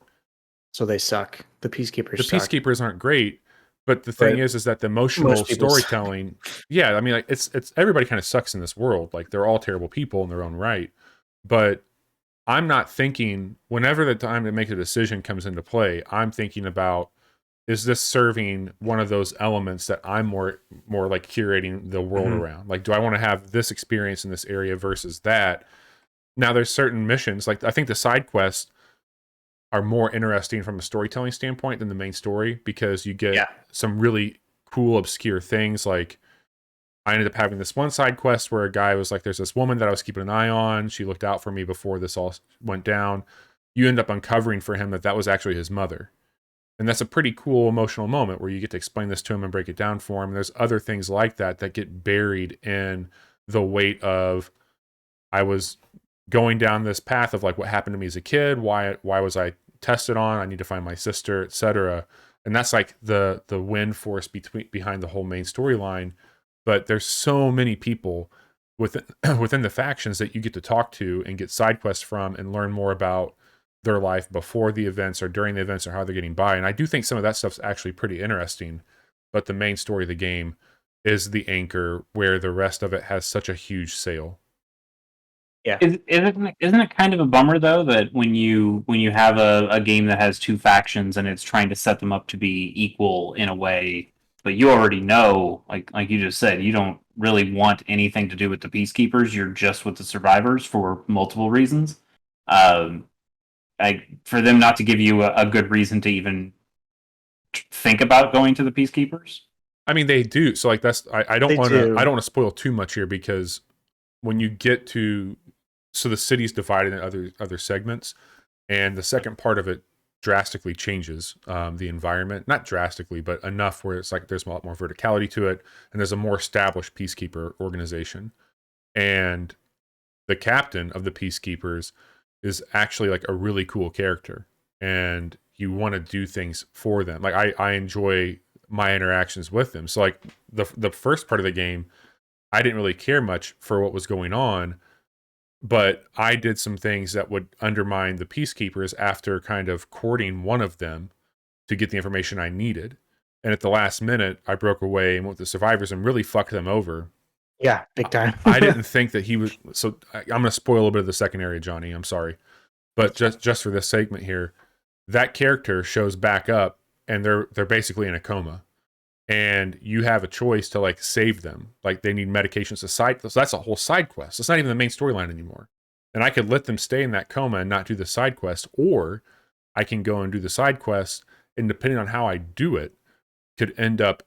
S3: So they suck. The Peacekeepers suck.
S1: The Peacekeepers aren't great, But the thing is that the emotional storytelling, yeah, I mean, like it's everybody kind of sucks in this world. Like they're all terrible people in their own right. But I'm not thinking whenever the time to make a decision comes into play, I'm thinking about, is this serving one of those elements that I'm more like curating the world around? Like, do I want to have this experience in this area versus that? Now there's certain missions, like I think the side quests are more interesting from a storytelling standpoint than the main story, because you get some really cool obscure things. Like I ended up having this one side quest where a guy was like, there's this woman that I was keeping an eye on. She looked out for me before this all went down. You end up uncovering for him that was actually his mother. And that's a pretty cool emotional moment where you get to explain this to him and break it down for him. And there's other things like that get buried in the weight of, I was going down this path of like what happened to me as a kid, why was I tested on, I need to find my sister, etc. And that's like the wind force behind the whole main storyline. But there's so many people within the factions that you get to talk to and get side quests from and learn more about their life before the events or during the events or how they're getting by. And I do think some of that stuff's actually pretty interesting, but the main story of the game is the anchor where the rest of it has such a huge sail.
S2: Yeah. Isn't it kind of a bummer though that when you have a game that has two factions and it's trying to set them up to be equal in a way, but you already know, like you just said, you don't really want anything to do with the peacekeepers. You're just with the survivors for multiple reasons. For them not to give you a good reason to even think about going to the peacekeepers.
S1: I mean, they do. So like I don't want to spoil too much here, because when you get to, so the city's divided in other segments, and the second part of it drastically changes the environment. Not drastically, but enough where it's like there's a lot more verticality to it, and there's a more established peacekeeper organization. And the captain of the peacekeepers is actually like a really cool character, and you want to do things for them. Like I enjoy my interactions with them. So like the first part of the game, I didn't really care much for what was going on, but I did some things that would undermine the peacekeepers after kind of courting one of them to get the information I needed. And at the last minute, I broke away and went with the survivors and really fucked them over.
S3: Yeah, big time.
S1: I didn't think that he was... So I'm going to spoil a little bit of the second area, Johnny. I'm sorry. But just for this segment here, that character shows back up and they're basically in a coma. And you have a choice to like save them. Like they need medications so that's a whole side quest. It's not even the main storyline anymore. And I could let them stay in that coma and not do the side quest, or I can go and do the side quest, and depending on how I do it, could end up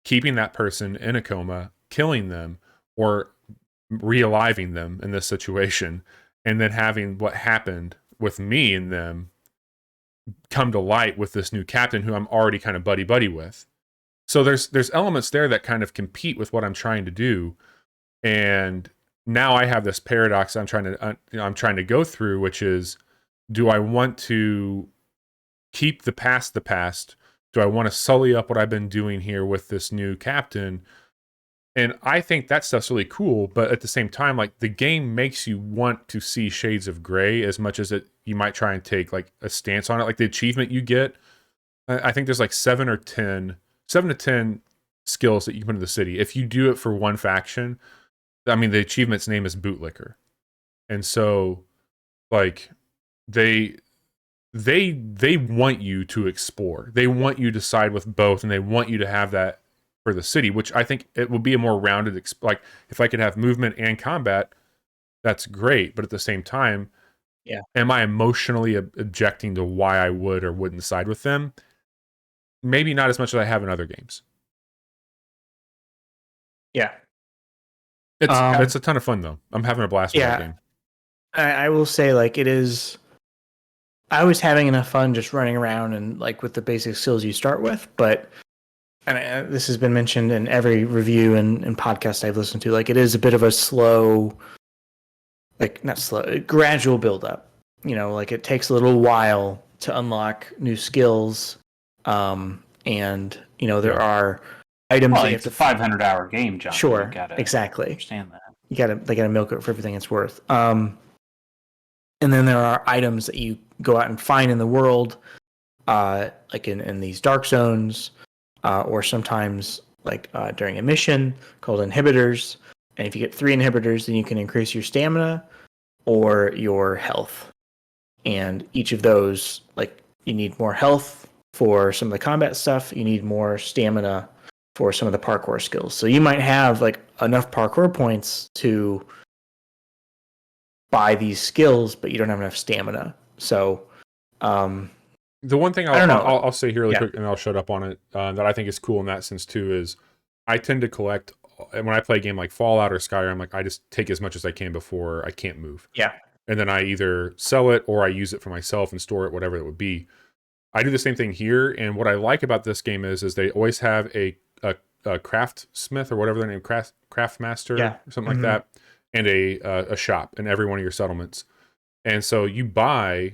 S1: keeping that person in a coma, killing them, or realiving them in this situation, and then having what happened with me and them come to light with this new captain who I'm already kind of buddy with. So there's elements there that kind of compete with what I'm trying to do, and now I have this paradox I'm trying to go through, which is, do I want to keep the past? Do I want to sully up what I've been doing here with this new captain? And I think that stuff's really cool, but at the same time, like the game makes you want to see shades of gray as much as you might try and take like a stance on it. Like the achievement you get, I think there's like 7 to 10 skills that you can put in the city. If you do it for one faction, I mean, the achievement's name is Bootlicker. And so like they want you to explore. They want you to side with both, and they want you to have that for the city, which I think it would be a more rounded, like if I could have movement and combat, that's great. But at the same time, am I emotionally objecting to why I would or wouldn't side with them? Maybe not as much as I have in other games.
S3: Yeah.
S1: It's a ton of fun though. I'm having a blast with that game.
S3: I will say, like, it is, I was having enough fun just running around and like with the basic skills you start with, but and this has been mentioned in every review and podcast I've listened to, like it is a bit of a slow, like not slow, gradual build up. You know, like it takes a little while to unlock new skills. And you know, there are items.
S2: Well, it's a 500-hour game, John.
S3: Sure, exactly.
S2: Understand that.
S3: They gotta milk it for everything it's worth. And then there are items that you go out and find in the world, like in these dark zones. or sometimes during a mission called inhibitors. And if you get 3 inhibitors, then you can increase your stamina or your health. And each of those, you need more health for some of the combat stuff. You need more stamina for some of the parkour skills. So you might have enough parkour points to buy these skills, but you don't have enough stamina. So
S1: the one thing I'll say here really quick, and I'll shut up on it, that I think is cool in that sense too, is I tend to collect, when I play a game like Fallout or Skyrim, I just take as much as I can before I can't move.
S3: Yeah.
S1: And then I either sell it or I use it for myself and store it, whatever it would be. I do the same thing here, and what I like about this game is they always have a craftsmith or whatever their name, craft master, or something like that, and a shop in every one of your settlements. And so you buy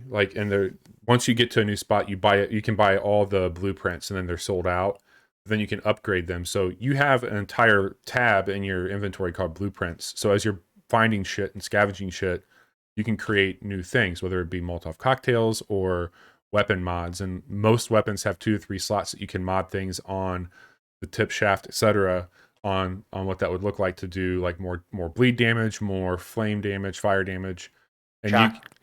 S1: once you get to a new spot, you buy it. You can buy all the blueprints, and then they're sold out. Then you can upgrade them. So you have an entire tab in your inventory called blueprints. So as you're finding shit and scavenging shit, you can create new things, whether it be Molotov cocktails or weapon mods. And most weapons have 2 to 3 slots that you can mod things on the tip shaft, etc. on what that would look like to do, more bleed damage, more flame damage, fire damage, and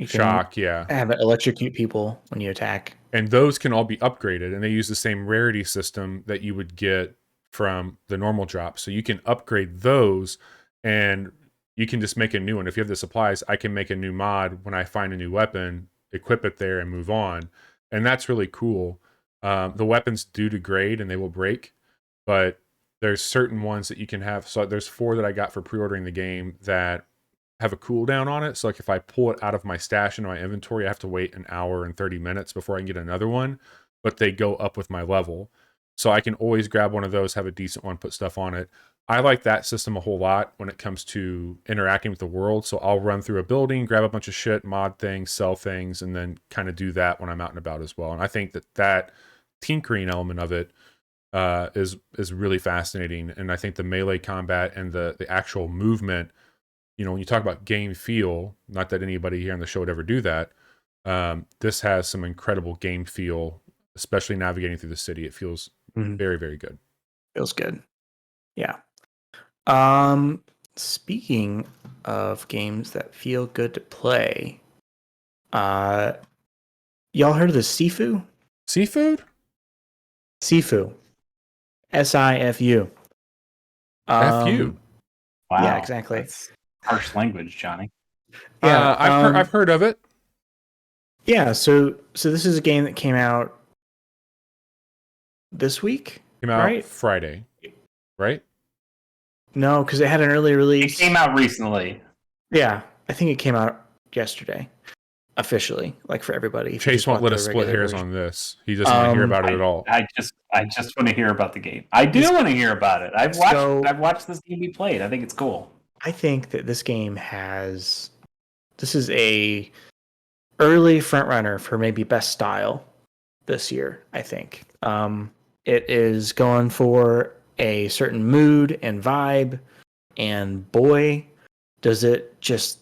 S1: shock.
S3: Have it electrocute people when you attack.
S1: And those can all be upgraded, and they use the same rarity system that you would get from the normal drop. So you can upgrade those, and you can just make a new one. If you have the supplies, I can make a new mod when I find a new weapon, equip it there, and move on. And that's really cool. The weapons do degrade, and they will break, but there's certain ones that you can have. So there's 4 that I got for pre-ordering the game that have a cooldown on it. So if I pull it out of my stash into my inventory, I have to wait an hour and 30 minutes before I can get another one, but they go up with my level. So I can always grab one of those, have a decent one, put stuff on it. I like that system a whole lot when it comes to interacting with the world. So I'll run through a building, grab a bunch of shit, mod things, sell things, and then kind of do that when I'm out and about as well. And I think that tinkering element of it is really fascinating. And I think the melee combat and the actual movement, when you talk about game feel, not that anybody here on the show would ever do that, this has some incredible game feel, especially navigating through the city. It feels very, very good.
S3: Feels good. Yeah. Speaking of games that feel good to play, y'all heard of the Sifu?
S1: Seafood?
S3: Sifu. SIFU.
S1: FU.
S2: Wow.
S3: Yeah, exactly.
S2: That's harsh language, Johnny.
S1: Yeah, I've heard of it.
S3: Yeah, so this is a game that came out this week.
S1: Came out
S3: right?
S1: Friday, right?
S3: No, because it had an early release.
S2: It came out recently.
S3: Yeah, I think it came out yesterday, officially, for everybody.
S1: Chase won't let us split hairs on this. He doesn't want to hear about it at all.
S2: I just want to hear about the game. I do want to hear about it. I've watched this game be played. I think it's cool.
S3: I think that this game this is a early front runner for maybe best style this year, I think. It is going for a certain mood and vibe, and boy, does it just...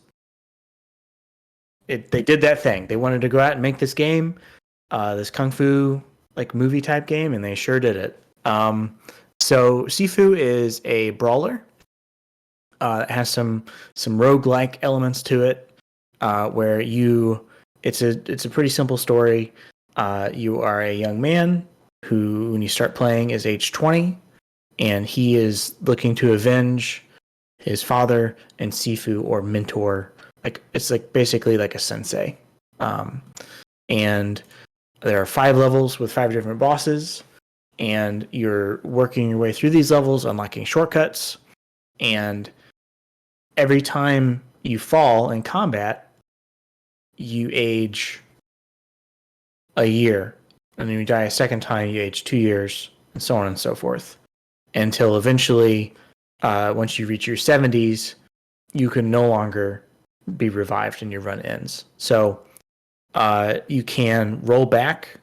S3: They did that thing. They wanted to go out and make this game, this kung fu movie type game, and they sure did it. So Sifu is a brawler. It has some roguelike elements to it, where it's a pretty simple story. You are a young man who, when you start playing, is age 20, and he is looking to avenge his father and Sifu, or mentor. It's basically like a sensei. And there are 5 levels with 5 different bosses, and you're working your way through these levels, unlocking shortcuts, and every time you fall in combat, you age a year, and then you die a second time, you age 2 years, and so on and so forth, until eventually, once you reach your 70s, you can no longer be revived and your run ends. So you can roll back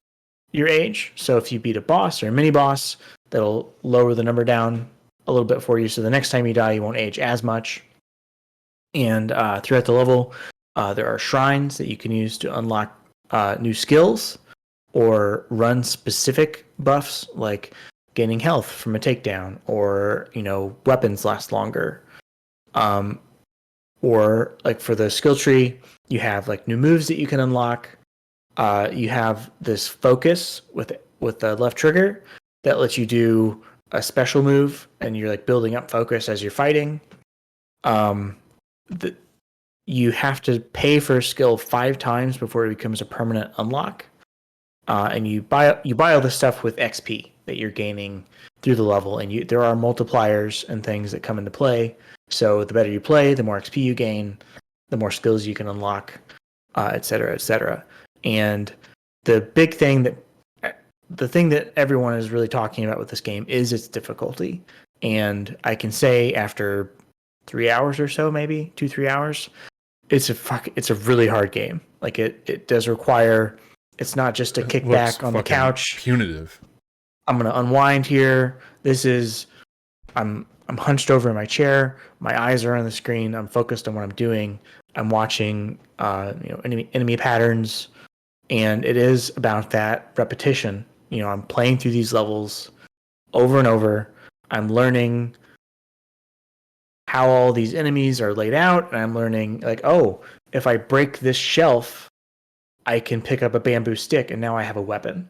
S3: your age. So if you beat a boss or a mini boss, that'll lower the number down a little bit for you. So the next time you die, you won't age as much. And throughout the level, there are shrines that you can use to unlock new skills or run specific buffs. gaining health from a takedown, or weapons last longer. Or like for the skill tree, you have like new moves that you can unlock. You have this focus with the left trigger that lets you do a special move, and you're like building up focus as you're fighting. You have to pay for a skill 5 times before it becomes a permanent unlock. And you buy all this stuff with XP that you're gaining through the level, and there are multipliers and things that come into play. So the better you play, the more XP you gain, the more skills you can unlock, et cetera, et cetera. And the thing that everyone is really talking about with this game is its difficulty. And I can say after 3 hours or so, maybe 2-3 hours, it's a really hard game. Like it does require. It's not just a kick back on the couch.
S1: Punitive.
S3: I'm gonna unwind here. I'm hunched over in my chair. My eyes are on the screen. I'm focused on what I'm doing. I'm watching enemy patterns, and it is about that repetition. I'm playing through these levels over and over. I'm learning how all these enemies are laid out, and I'm learning like, oh, if I break this shelf, I can pick up a bamboo stick, and now I have a weapon.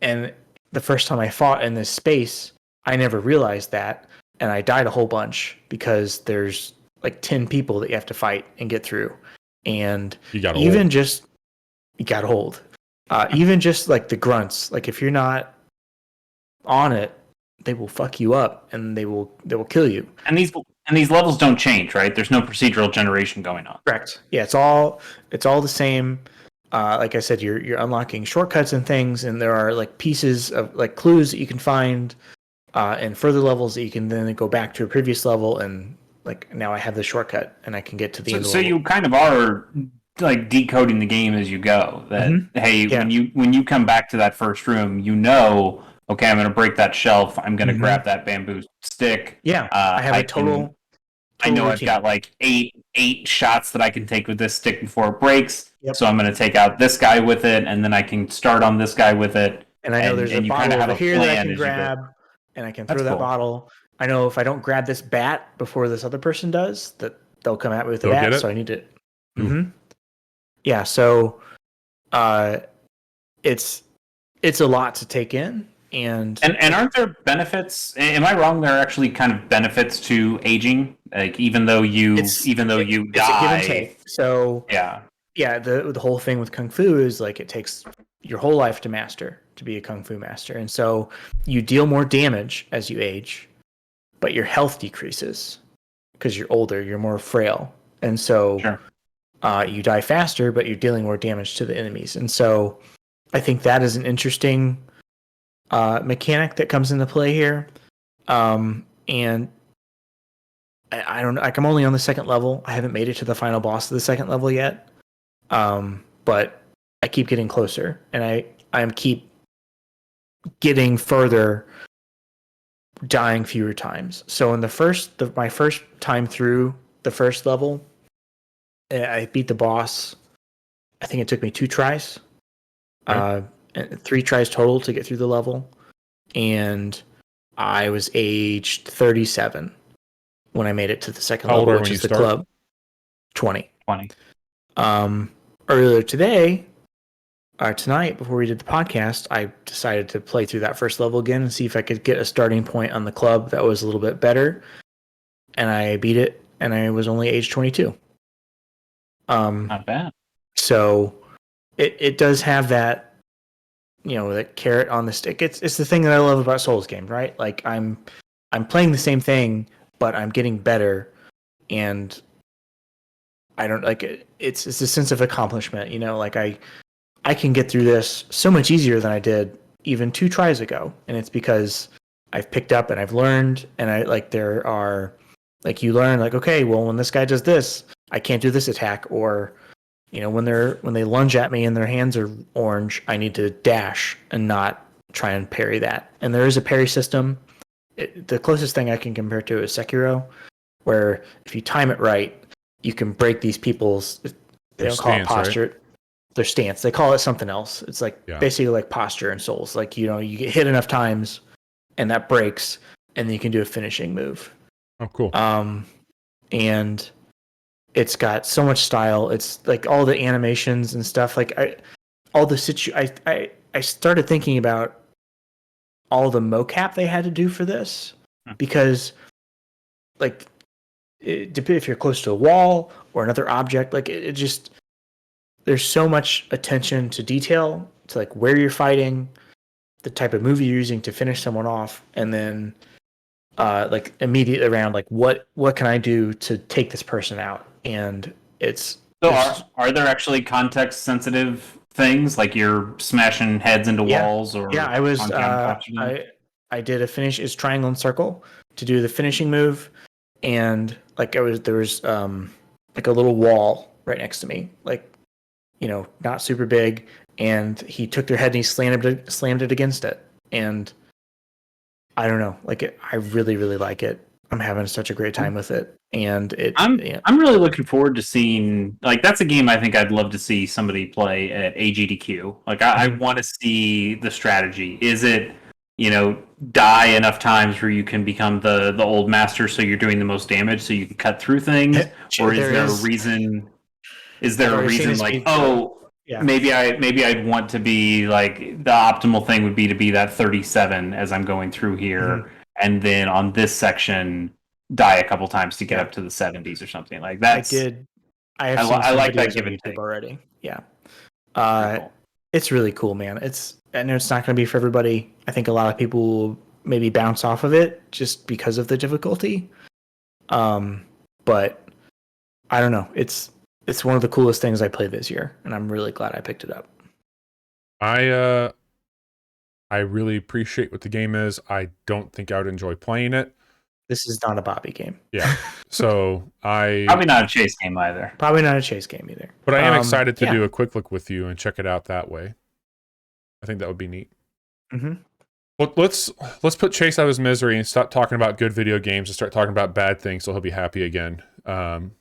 S3: And the first time I fought in this space, I never realized that, and I died a whole bunch because there's like 10 people that you have to fight and get through. And you got hold. Even just like the grunts, like if you're not on it, they will fuck you up and they will kill you.
S2: And these levels don't change, right? There's no procedural generation going on.
S3: Correct. Yeah, it's all the same. Like I said, you're unlocking shortcuts and things, and there are like pieces of like clues that you can find and further levels that you can then go back to a previous level, and like now I have the shortcut and I can get to the end of the level.
S2: So you kind of are like decoding the game as you go. That hey, when you come back to that first room, okay, I'm going to break that shelf. I'm going to grab that bamboo stick.
S3: Yeah, I have a total
S2: I know routine. I've got like eight shots that I can take with this stick before it breaks. Yep. So I'm going to take out this guy with it, and then I can start on this guy with it.
S3: And I know there's a bottle over here that I can grab, and I can throw that bottle. I know if I don't grab this bat before this other person does, that they'll come at me with the bat. So I need to. Yeah. So, it's a lot to take in. And
S2: aren't there benefits? Am I wrong? There are actually kind of benefits to aging. Like even though you die, it's a give and take.
S3: So the whole thing with Kung Fu is like it takes your whole life to be a Kung Fu master, and so you deal more damage as you age, but your health decreases because you're older, you're more frail, and so you die faster, but you're dealing more damage to the enemies, and so I think that is an interesting mechanic that comes into play here. And I don't know, like I'm only on the second level. I haven't made it to the final boss of the second level yet. But I keep getting closer, and I keep getting further, dying fewer times. So in my first time through the first level, I beat the boss. I think it took me 2 tries. Right. And 3 tries total to get through the level, and I was aged 37 when I made it to the second level, which is the club. 20. Earlier tonight, before we did the podcast, I decided to play through that first level again and see if I could get a starting point on the club that was a little bit better, and I beat it, and I was only age 22.
S2: Not bad.
S3: So it does have that. That carrot on the stick. It's the thing that I love about Souls games, right? Like I'm playing the same thing, but I'm getting better, and I don't like it. It's a sense of accomplishment, like I can get through this so much easier than I did even 2 tries ago, and it's because I've picked up and I've learned, and there are you learn okay, well when this guy does this, I can't do this attack, or when they lunge at me and their hands are orange, I need to dash and not try and parry that. And there is a parry system. The closest thing I can compare to is Sekiro, where if you time it right, you can break these people's. They don't call it posture. Right? their stance. They call it something else. It's like basically like posture in Souls. Like, you know, you get hit enough times and that breaks, and then you can do a finishing move.
S1: Oh, cool.
S3: And it's got so much style. It's like all the animations and stuff. Like I started thinking about all the mocap they had to do for this, because like if you're close to a wall or another object, like it just, there's so much attention to detail, to like where you're fighting, the type of move you're using to finish someone off, and then like immediately around like what can I do to take this person out. And it's
S2: are there actually context sensitive things, like you're smashing heads into walls? Or
S3: I was I did a finish is triangle and circle to do the finishing move, and like there was like a little wall right next to me, like, you know, not super big, and he took their head and he slammed it against it. And I don't know, like I really like it. I'm having such a great time with it, and
S2: I'm really looking forward to seeing, like, that's a game I think I'd love to see somebody play at AGDQ. Like I want to see the strategy. Is it, you know, die enough times where you can become the old master, so you're doing the most damage, so you can cut through things, or is there a reason? Is there a reason like, maybe I'd want to be like, the optimal thing would be to be that 37 as I'm going through here, and then on this section die a couple times to get up to the 70s or something like that. I like that given take
S3: already.
S2: Cool.
S3: It's really cool, man. I know it's not going to be for everybody. I think a lot of people will maybe bounce off of it just because of the difficulty. But I don't know. It's one of the coolest things I played this year, and I'm really glad I picked it up.
S1: I really appreciate what the game is. I don't think I would enjoy playing it.
S3: This is not a Bobby game.
S1: Yeah. So
S2: probably not a chase game either.
S3: But
S1: I am excited to do a quick look with you and check it out that way. I think that would be neat.
S3: Mm-hmm.
S1: Well, let's put Chase out of his misery and stop talking about good video games and start talking about bad things, so he'll be happy again. And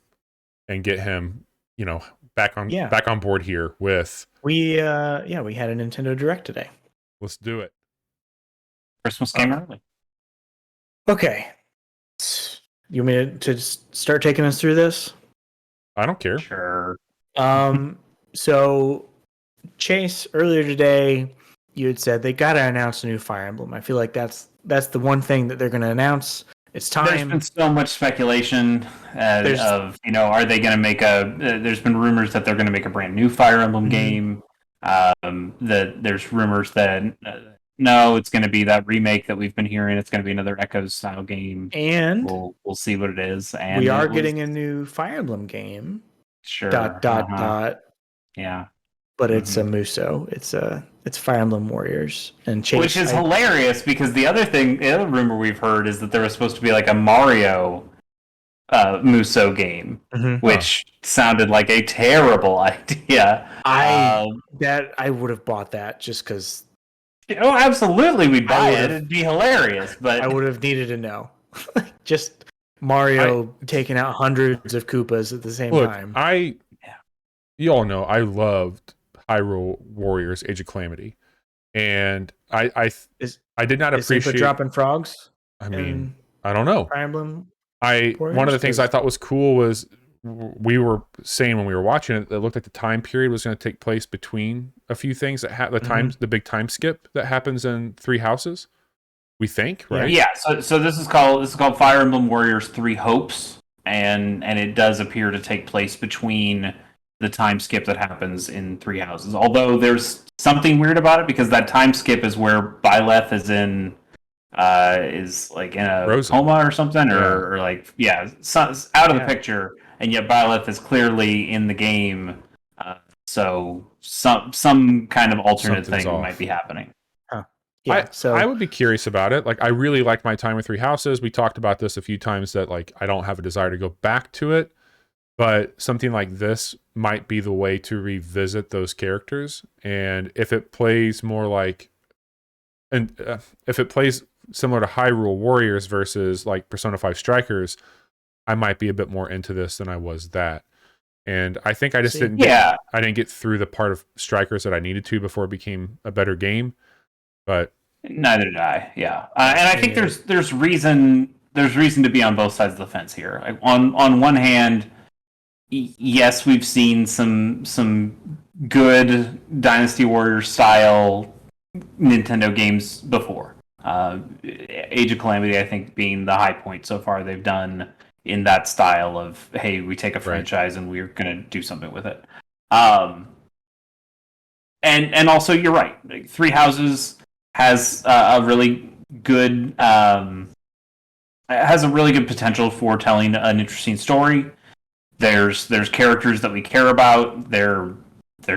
S1: get him, you know, back on board here with.
S3: We had a Nintendo Direct today.
S1: Let's do it.
S2: Christmas came early.
S3: Okay. You want me to start taking us through this?
S1: I don't care.
S2: Sure.
S3: So, Chase, earlier today, you had said they got to announce a new Fire Emblem. I feel like that's the one thing that they're going to announce. It's time.
S2: There's been so much speculation of, you know, are they going to make there's been rumors that they're going to make a brand new Fire Emblem game. That there's rumors that no, it's going to be that remake that we've been hearing. It's going to be another Echoes style game,
S3: and
S2: we'll see what it is. And
S3: we are getting a new Fire Emblem game.
S2: Sure.
S3: Dot. Yeah. But it's a Muso. It's Fire Emblem Warriors and Chase,
S2: which is hilarious, because the other rumor we've heard is that there was supposed to be like a Mario Muso game, which sounded like a terrible idea.
S3: I would have bought that just because.
S2: Oh, absolutely, we'd buy it. It'd be hilarious, but
S3: I would have needed to know. Just Mario taking out hundreds of Koopas at the same time.
S1: You all know I loved Hyrule Warriors: Age of Calamity, and I did not appreciate
S3: dropping frogs.
S1: I mean, I don't know.
S3: Fire Emblem.
S1: One of the things I thought was cool was we were saying when we were watching it, it looked like the time period was going to take place between a few things that the big time skip that happens in Three Houses. We think, right?
S2: Yeah. So this is called Fire Emblem Warriors 3 Hopes, and it does appear to take place between the time skip that happens in Three Houses. Although there's something weird about it, because that time skip is where Byleth is like in a coma or something, or like out of the picture, and yet Byleth is clearly in the game. So some kind of alternate thing might be happening.
S3: Yeah,
S1: I would be curious about it. Like, I really like my time with Three Houses. We talked about this a few times, that like I don't have a desire to go back to it, but something like this might be the way to revisit those characters. And if it plays more like, if it plays similar to Hyrule Warriors versus like Persona 5 Strikers, I might be a bit more into this than I was that. And I think I just didn't I didn't get through the part of Strikers that I needed to before it became a better game. But
S2: neither did I. Yeah, and I think there's reason to be on both sides of the fence here. Like, on one hand, yes, we've seen some good Dynasty Warriors style Nintendo games before. Age of Calamity, I think, being the high point so far they've done in that style of, hey, we take a franchise and we're going to do something with it. And also, you're right. Like, Three Houses has a really good potential for telling an interesting story. There's characters that we care about. They're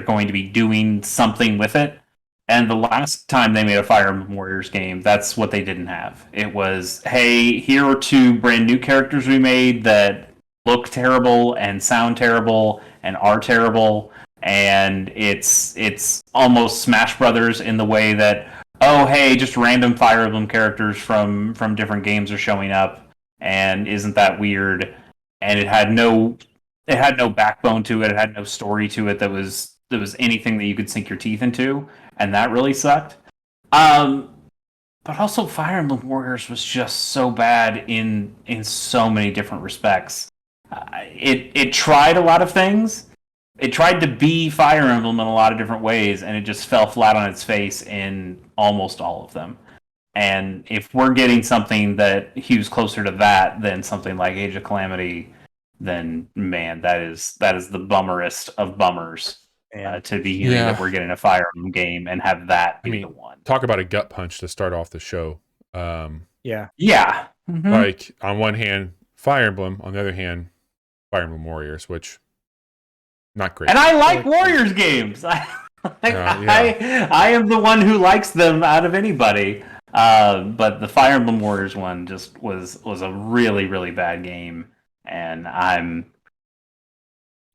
S2: going to be doing something with it. And the last time they made a Fire Emblem Warriors game, that's what they didn't have. It was, hey, here are 2 brand new characters we made that look terrible and sound terrible and are terrible. And it's almost Smash Brothers in the way that, oh, hey, just random Fire Emblem characters from different games are showing up, and isn't that weird? And it had no backbone to it. It had no story to it that was anything that you could sink your teeth into, and that really sucked. But also, Fire Emblem Warriors was just so bad in so many different respects. It tried a lot of things. It tried to be Fire Emblem in a lot of different ways, and it just fell flat on its face in almost all of them. And if we're getting something that hews closer to that than something like Age of Calamity, then man, that is the bummerest of bummers to be hearing that we're getting a Fire Emblem game and have that be the one.
S1: Talk about a gut punch to start off the show.
S3: Yeah.
S2: Mm-hmm.
S1: Like, on one hand, Fire Emblem, on the other hand, Fire Emblem Warriors, which not great.
S2: And I like Warriors games. I am the one who likes them out of anybody. But the Fire Emblem Warriors one just was a really, really bad game. And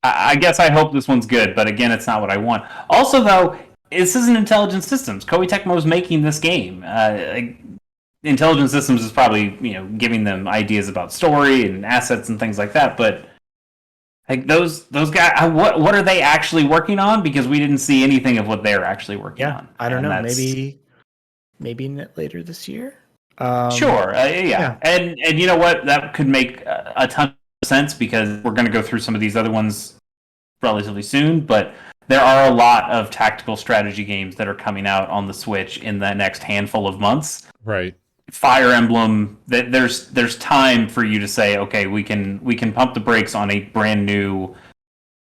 S2: I guess I hope this one's good, but again, it's not what I want. Also, though, this isn't Intelligent Systems. Koei Tecmo is making this game. Intelligent Systems is probably giving them ideas about story and assets and things like that, but like those guys, what are they actually working on? Because we didn't see anything of what they're actually working on.
S3: I don't know. Maybe later this year.
S2: Sure. Yeah. And you know what? That could make a ton of sense because we're going to go through some of these other ones relatively soon. But there are a lot of tactical strategy games that are coming out on the Switch in the next handful of months.
S1: Right.
S2: Fire Emblem, there's time for you to say, okay, we can pump the brakes on a brand new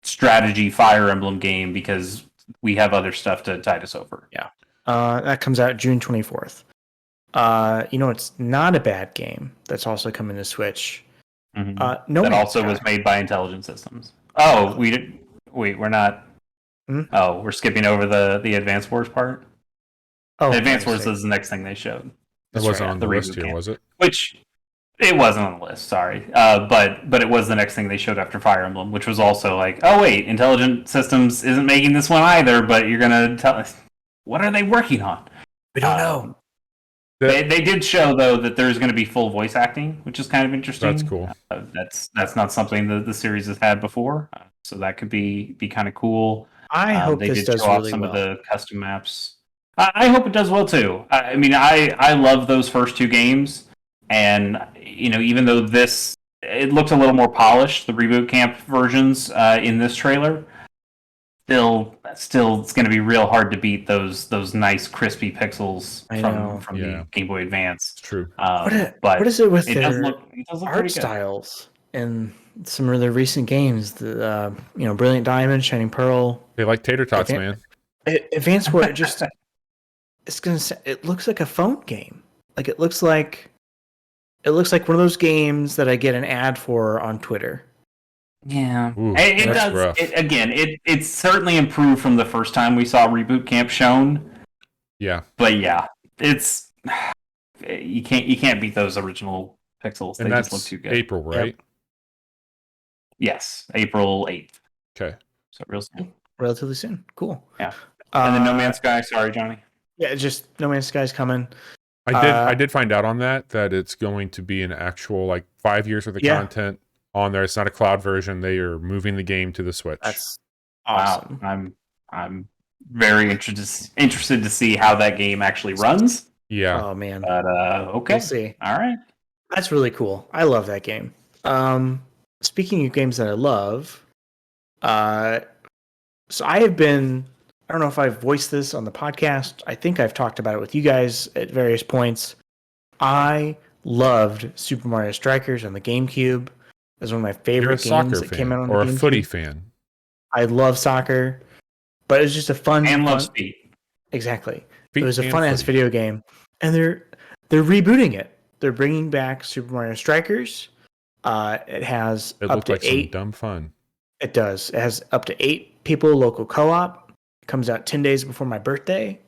S2: strategy Fire Emblem game because we have other stuff to tide us over.
S3: Yeah. That comes out June 24th. It's not a bad game that's also coming to Switch.
S2: Mm-hmm. That also was made by Intelligent Systems. Oh, we're not. Mm-hmm. Oh, we're skipping over the Advance Wars part. Oh, the Advance Wars is the next thing they showed.
S1: That wasn't on the list here, was it?
S2: Which it wasn't on the list. Sorry, but it was the next thing they showed after Fire Emblem, which was also like, oh wait, Intelligent Systems isn't making this one either. But you're gonna tell us what are they working on?
S3: We don't know.
S2: They did show though that there's going to be full voice acting, which is kind of interesting.
S1: That's cool.
S2: That's not something that the series has had before, so that could be kind of cool.
S3: I hope
S2: they
S3: this
S2: did
S3: does
S2: show off
S3: really
S2: some
S3: well.
S2: of the custom maps. I hope it does well too. I mean, I love those first 2 games, and even though it looked a little more polished, the Reboot Camp versions in this trailer, still it's going to be real hard to beat those nice crispy pixels from the Game Boy Advance.
S1: It's true.
S3: What is it with their
S2: art
S3: art styles in some of their recent games? The Brilliant Diamond, Shining Pearl.
S1: They like tater tots, man.
S3: Advance War just it looks like a phone game. Like it looks like one of those games that I get an ad for on Twitter.
S2: Yeah, it does. It's certainly improved from the first time we saw Reboot Camp shown.
S1: Yeah,
S2: but yeah, it's you can't beat those original pixels.
S1: And
S2: they
S1: that's
S2: just look too good.
S1: April, right?
S2: Yep. Yes, April 8th.
S1: Okay,
S2: so real soon.
S3: Relatively soon. Cool.
S2: Yeah, and then No Man's Sky. Sorry, Johnny.
S3: Yeah, just No Man's Sky's coming.
S1: I did find out on that it's going to be an actual 5 years worth of content on there. It's not a cloud version. They are moving the game to the Switch.
S3: That's awesome.
S2: Wow. I'm very interested to see how that game actually runs.
S1: Yeah.
S3: Oh man.
S2: But okay.
S3: We'll see.
S2: All right.
S3: That's really cool. I love that game. Speaking of games that I love, so I have been, I don't know if I've voiced this on the podcast. I think I've talked about it with you guys at various points. I loved Super Mario Strikers on the GameCube. It was one of my favorite games that came out on the GameCube.
S1: Or a footy fan.
S3: I love soccer, but it was just a fun...
S2: And love speed.
S3: Exactly.
S1: Feet
S3: it was a fun-ass video game. And they're rebooting it. They're bringing back Super Mario Strikers. It has up to 8...
S1: some dumb fun.
S3: It does. It has up to 8 people local co-op. It comes out 10 days before my birthday.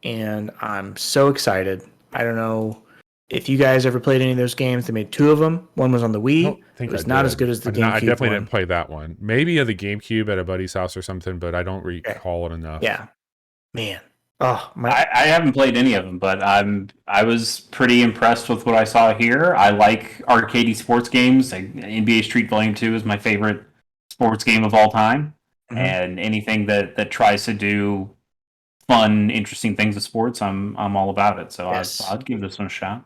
S3: And I'm so excited. I don't know if you guys ever played any of those games. They made 2 of them. One was on the Wii. It was not as good as the GameCube.
S1: I definitely didn't play that one. Maybe at the GameCube at a buddy's house or something, but I don't recall it enough.
S3: Yeah. Man. Oh,
S2: I haven't played any of them, but I was pretty impressed with what I saw here. I like arcadey sports games. NBA Street Volume 2 is my favorite sports game of all time. Mm-hmm. And anything that tries to do fun, interesting things with sports, I'm all about it. So yes. I'd give this one a shot.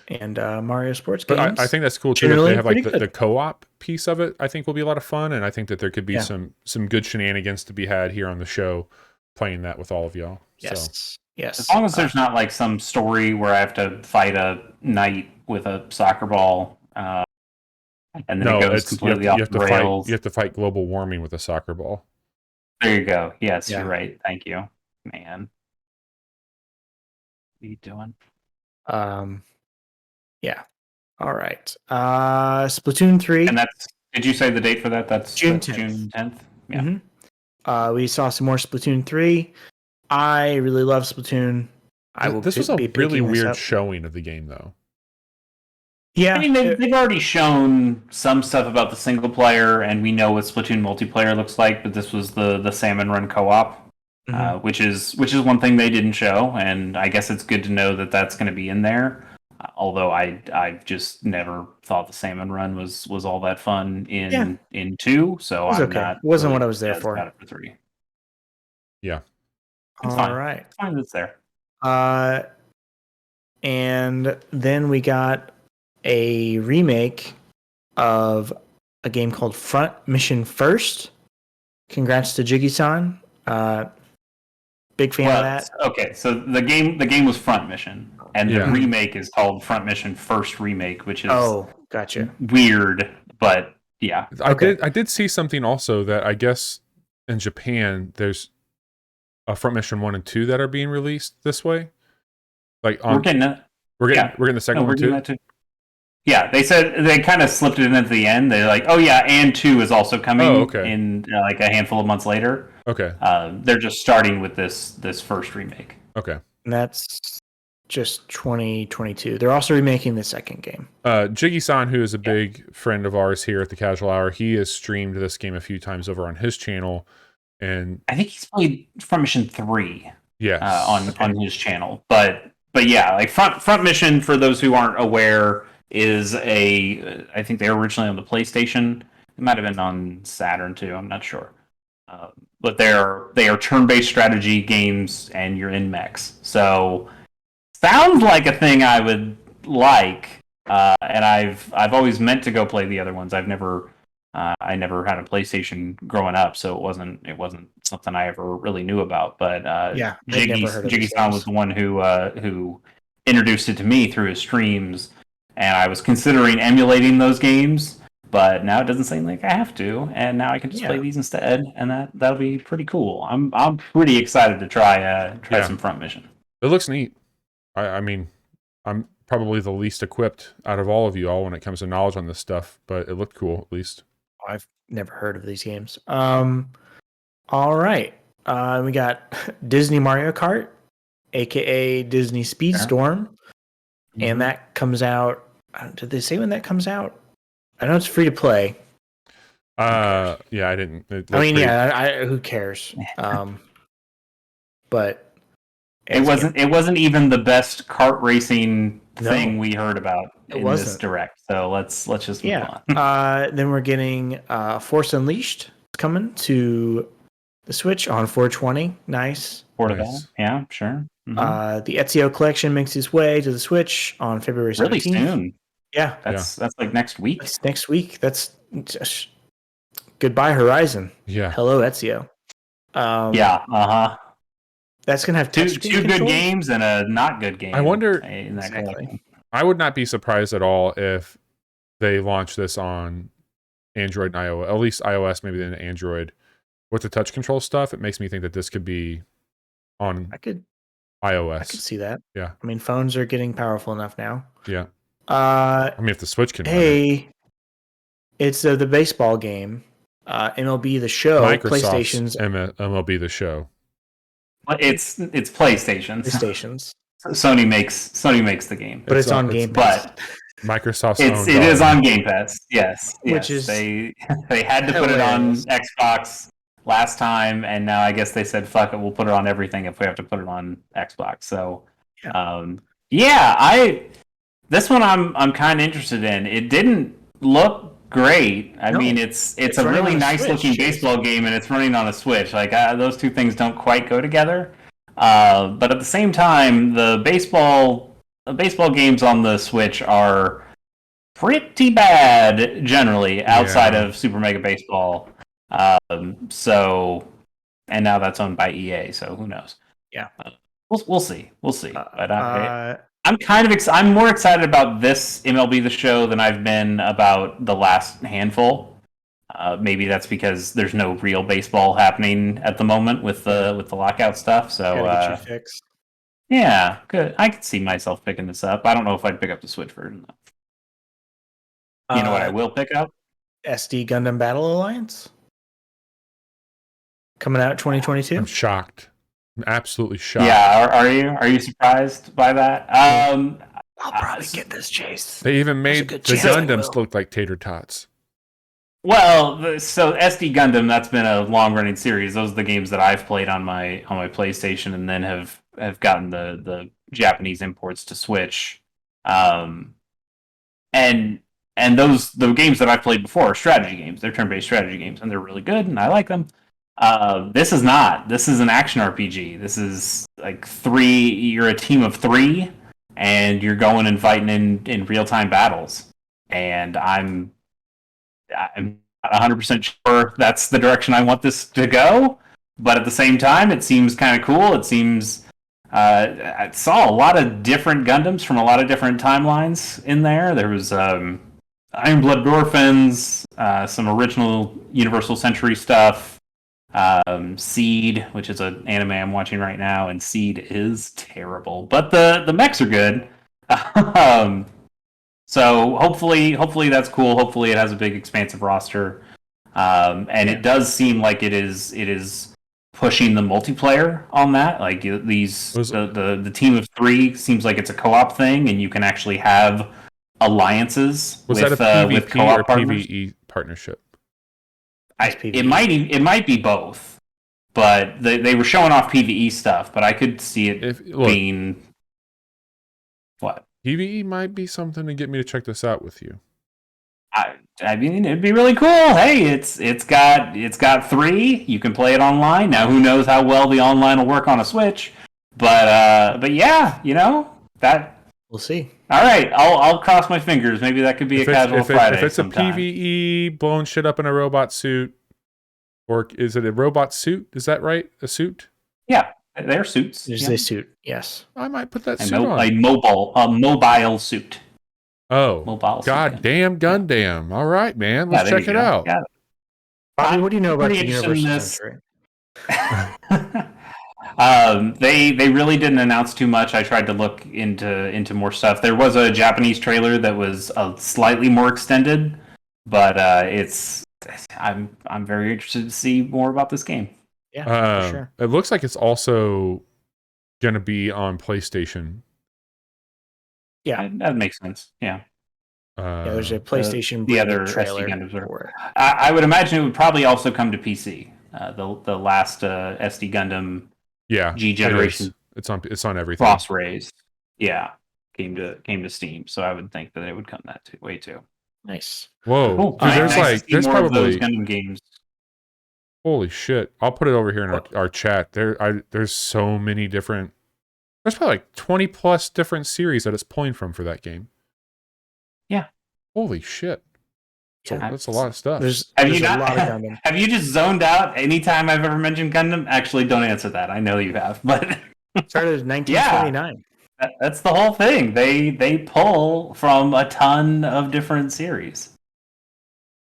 S3: And Mario sports games.
S1: But I think that's cool too. That they have like the co-op piece of it. I think will be a lot of fun, and I think that there could be some good shenanigans to be had here on the show, playing that with all of y'all.
S3: Yes,
S1: so.
S3: Yes.
S2: As long as there's not like some story where I have to fight a knight with a soccer ball, and then it goes completely off the rails.
S1: You have to fight global warming with a soccer ball.
S2: There you go. Yes, you're right. Thank you, man. What are you doing?
S3: Yeah. All right. Splatoon 3.
S2: And did you say the date for that? That's
S3: June 10th.
S2: June 10th? Yeah.
S3: Mm-hmm. We saw some more Splatoon 3. I really love Splatoon.
S1: This was a really weird showing of the game, though.
S3: Yeah.
S2: I mean, they've already shown some stuff about the single player, and we know what Splatoon multiplayer looks like, but this was the Salmon Run co-op, which is one thing they didn't show, and I guess it's good to know that that's going to be in there. Although I just never thought the Salmon Run was all that fun in 2, so
S3: it was
S2: not.
S3: It wasn't really what I was there for.
S2: It for 3.
S1: Yeah.
S2: It's
S3: all
S2: fine.
S3: Right.
S2: It's fine that's there.
S3: And then we got a remake of a game called Front Mission First. Congrats to Jiggy-san. Big fan of that.
S2: Okay, so the game was Front Mission, and the remake is called Front Mission First Remake, which is
S3: gotcha.
S2: Weird, but yeah.
S1: I did see something also that I guess in Japan there's a Front Mission 1 and 2 that are being released this way. Like
S2: we're getting that.
S1: We're getting the second one too.
S2: Yeah, they said they kind of slipped it in at the end. They're like, "Oh yeah, and 2 is also coming in like a handful of months later."
S1: Okay.
S2: They're just starting with this first remake.
S1: Okay.
S3: And that's just 2022. They're also remaking the second game.
S1: Jiggy-san, who is a big friend of ours here at the Casual Hour, he has streamed this game a few times over on his channel, and
S2: I think he's played Front Mission 3.
S1: Yes.
S2: On his channel, but yeah, like Front Mission, for those who aren't aware, is I think they were originally on the PlayStation. It might have been on Saturn too. I'm not sure. But they are turn-based strategy games, and you're in mechs. So sounds like a thing I would like. And I've always meant to go play the other ones. I never had a PlayStation growing up, so it wasn't something I ever really knew about. But Jiggy-san was the one who introduced it to me through his streams. And I was considering emulating those games, but now it doesn't seem like I have to, and now I can just play these instead, and that'll be pretty cool. I'm pretty excited to try some Front Mission.
S1: It looks neat. I mean, I'm probably the least equipped out of all of you all when it comes to knowledge on this stuff, but it looked cool at least.
S3: I've never heard of these games. All right, we got Disney Mario Kart, aka Disney Speedstorm. And that comes out. Did they say when that comes out? I know it's free to play.
S1: Yeah, I didn't.
S3: Who cares? But
S2: it wasn't even the best kart racing thing we heard about in this direct. So let's just move
S3: on. Then we're getting Force Unleashed coming to the Switch on 420. Nice.
S2: Portable. Yeah, sure.
S3: Mm-hmm. The Ezio collection makes its way to the Switch on February 17th.
S2: Really soon.
S3: Yeah.
S2: That's like next week.
S3: That's next week. That's just goodbye Horizon.
S1: Yeah.
S3: Hello Ezio. That's gonna have
S2: two good games and a not good game.
S1: I wonder. I would not be surprised at all if they launch this on Android and iOS, at least iOS, maybe then Android. With the touch control stuff, it makes me think that this could be on iOS.
S3: I could see that.
S1: Yeah.
S3: I mean, phones are getting powerful enough now.
S1: Yeah. I mean, if the Switch can.
S3: It's the baseball game, MLB The Show.
S1: PlayStation's MLB The Show.
S2: It's PlayStation's. Sony makes the game,
S3: but it's on Game Pass.
S2: But
S1: Microsoft's
S2: it is on Game Pass. Yes.
S3: Which is
S2: they had to put it on Xbox last time, and now I guess they said fuck it, we'll put it on everything if we have to put it on Xbox. So this one I'm kind of interested in. It didn't look great. I mean, it's a really nice looking baseball game, and it's running on a Switch. Like those two things don't quite go together. But at the same time, the baseball games on the Switch are pretty bad generally outside of Super Mega Baseball. And now that's owned by EA, so who knows?
S3: Yeah,
S2: we'll see. But I'm more excited about this MLB The Show than I've been about the last handful. Maybe that's because there's no real baseball happening at the moment with the lockout stuff. So
S3: get you fixed.
S2: Yeah, good. I could see myself picking this up. I don't know if I'd pick up the Switch version though. You know what I will pick up?
S3: SD Gundam Battle Alliance coming out 2022.
S1: I'm shocked. I'm absolutely shocked.
S2: Yeah, are you surprised by that?
S3: I'll probably get this, Chase.
S1: They even made the Gundams look like tater tots.
S2: Well, so SD Gundam, that's been a long-running series. Those are the games that I've played on my PlayStation, and then have gotten the Japanese imports to Switch. And the games that I've played before are strategy games. They're turn-based strategy games, and they're really good, and I like them. This is not. This is an action RPG. This is like you're a team of 3, and you're going and fighting in real-time battles. And I'm not 100% sure that's the direction I want this to go, but at the same time, it seems kind of cool. It seems I saw a lot of different Gundams from a lot of different timelines in there. There was Iron-Blooded Orphans, some original Universal Century stuff, Seed, which is an anime I'm watching right now, and Seed is terrible, but the mechs are good. So hopefully that's cool. Hopefully it has a big expansive roster, and it does seem like it is pushing the multiplayer on that. Like the team of 3 seems like it's a co-op thing, and you can actually have alliances with co-op
S1: or
S2: partners.
S1: PvE partnership.
S2: It might be both, but they were showing off PvE stuff. But I could see it being what.
S1: PvE might be something to get me to check this out with you.
S2: I mean, it'd be really cool. Hey, it's got 3. You can play it online. Now, who knows how well the online will work on a Switch? But yeah, that
S3: we'll see.
S2: All right, I'll cross my fingers. Maybe that could be a casual Friday.
S1: If it's
S2: sometime.
S1: a PvE blowing shit up in a robot suit, or is it a robot suit? Is that right? A suit?
S2: Yeah. They're suits.
S3: There's a suit, yes.
S1: I might put that suit on.
S2: A mobile suit.
S1: Oh,
S2: mobile
S1: goddamn Gundam! All right, man, let's check it out.
S3: Bobby, what do you know about the Universal Century?
S2: They really didn't announce too much. I tried to look into more stuff. There was a Japanese trailer that was slightly more extended, but I'm very interested to see more about this game.
S3: Yeah, for sure.
S1: It looks like it's also going to be on PlayStation.
S3: Yeah,
S2: that makes sense. Yeah.
S3: There's a PlayStation
S2: the other trailer for it. I would imagine it would probably also come to PC. The last SD Gundam G generation.
S1: It's on everything.
S2: Cross Rays. Yeah. came to Steam. So I would think that it would come that way too.
S3: Nice.
S1: Whoa,
S2: Cool.
S1: dude, there's
S2: more of those
S1: probably
S2: Gundam games.
S1: holy shit. I'll put it over here in our chat. There's so many different. There's probably like 20 plus different series that it's pulling from for that game.
S2: Yeah.
S1: Holy shit. So that's a lot of stuff.
S3: There's
S2: a
S3: lot of Gundam.
S2: Have you just zoned out anytime I've ever mentioned Gundam? Actually, don't answer that. I know you have, but
S3: started in 1929.
S2: Yeah, that's the whole thing. They pull from a ton of different series.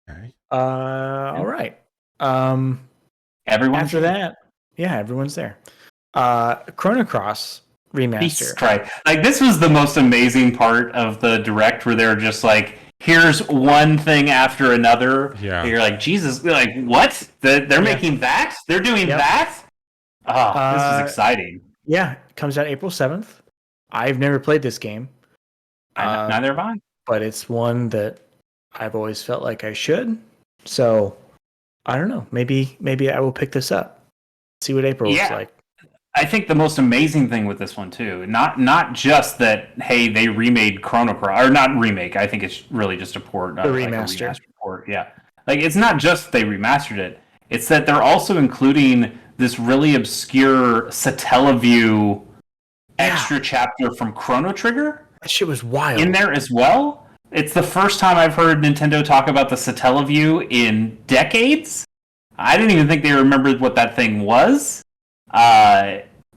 S1: Okay.
S3: All right.
S2: Everyone
S3: after that, yeah, everyone's there. Chrono Cross remaster.
S2: Right. Like, this was the most amazing part of the direct, where they were just like, here's one thing after another.
S1: Yeah.
S2: And you're like, Jesus, like, what? They're making that? They're doing that? Oh, this is exciting.
S3: Yeah, it comes out April 7th. I've never played this game.
S2: Neither have I.
S3: But it's one that I've always felt like I should. So, I don't know. Maybe I will pick this up. See what April looks like.
S2: I think the most amazing thing with this one too, not just that, hey, they remade Chrono Cross, or not remake. I think it's really just a port,
S3: remaster.
S2: Like a remastered port. Yeah, like, it's not just they remastered it; it's that they're also including this really obscure Satellaview extra chapter from Chrono Trigger.
S3: That shit was wild
S2: in there as well. It's the first time I've heard Nintendo talk about the Satellaview in decades. I didn't even think they remembered what that thing was.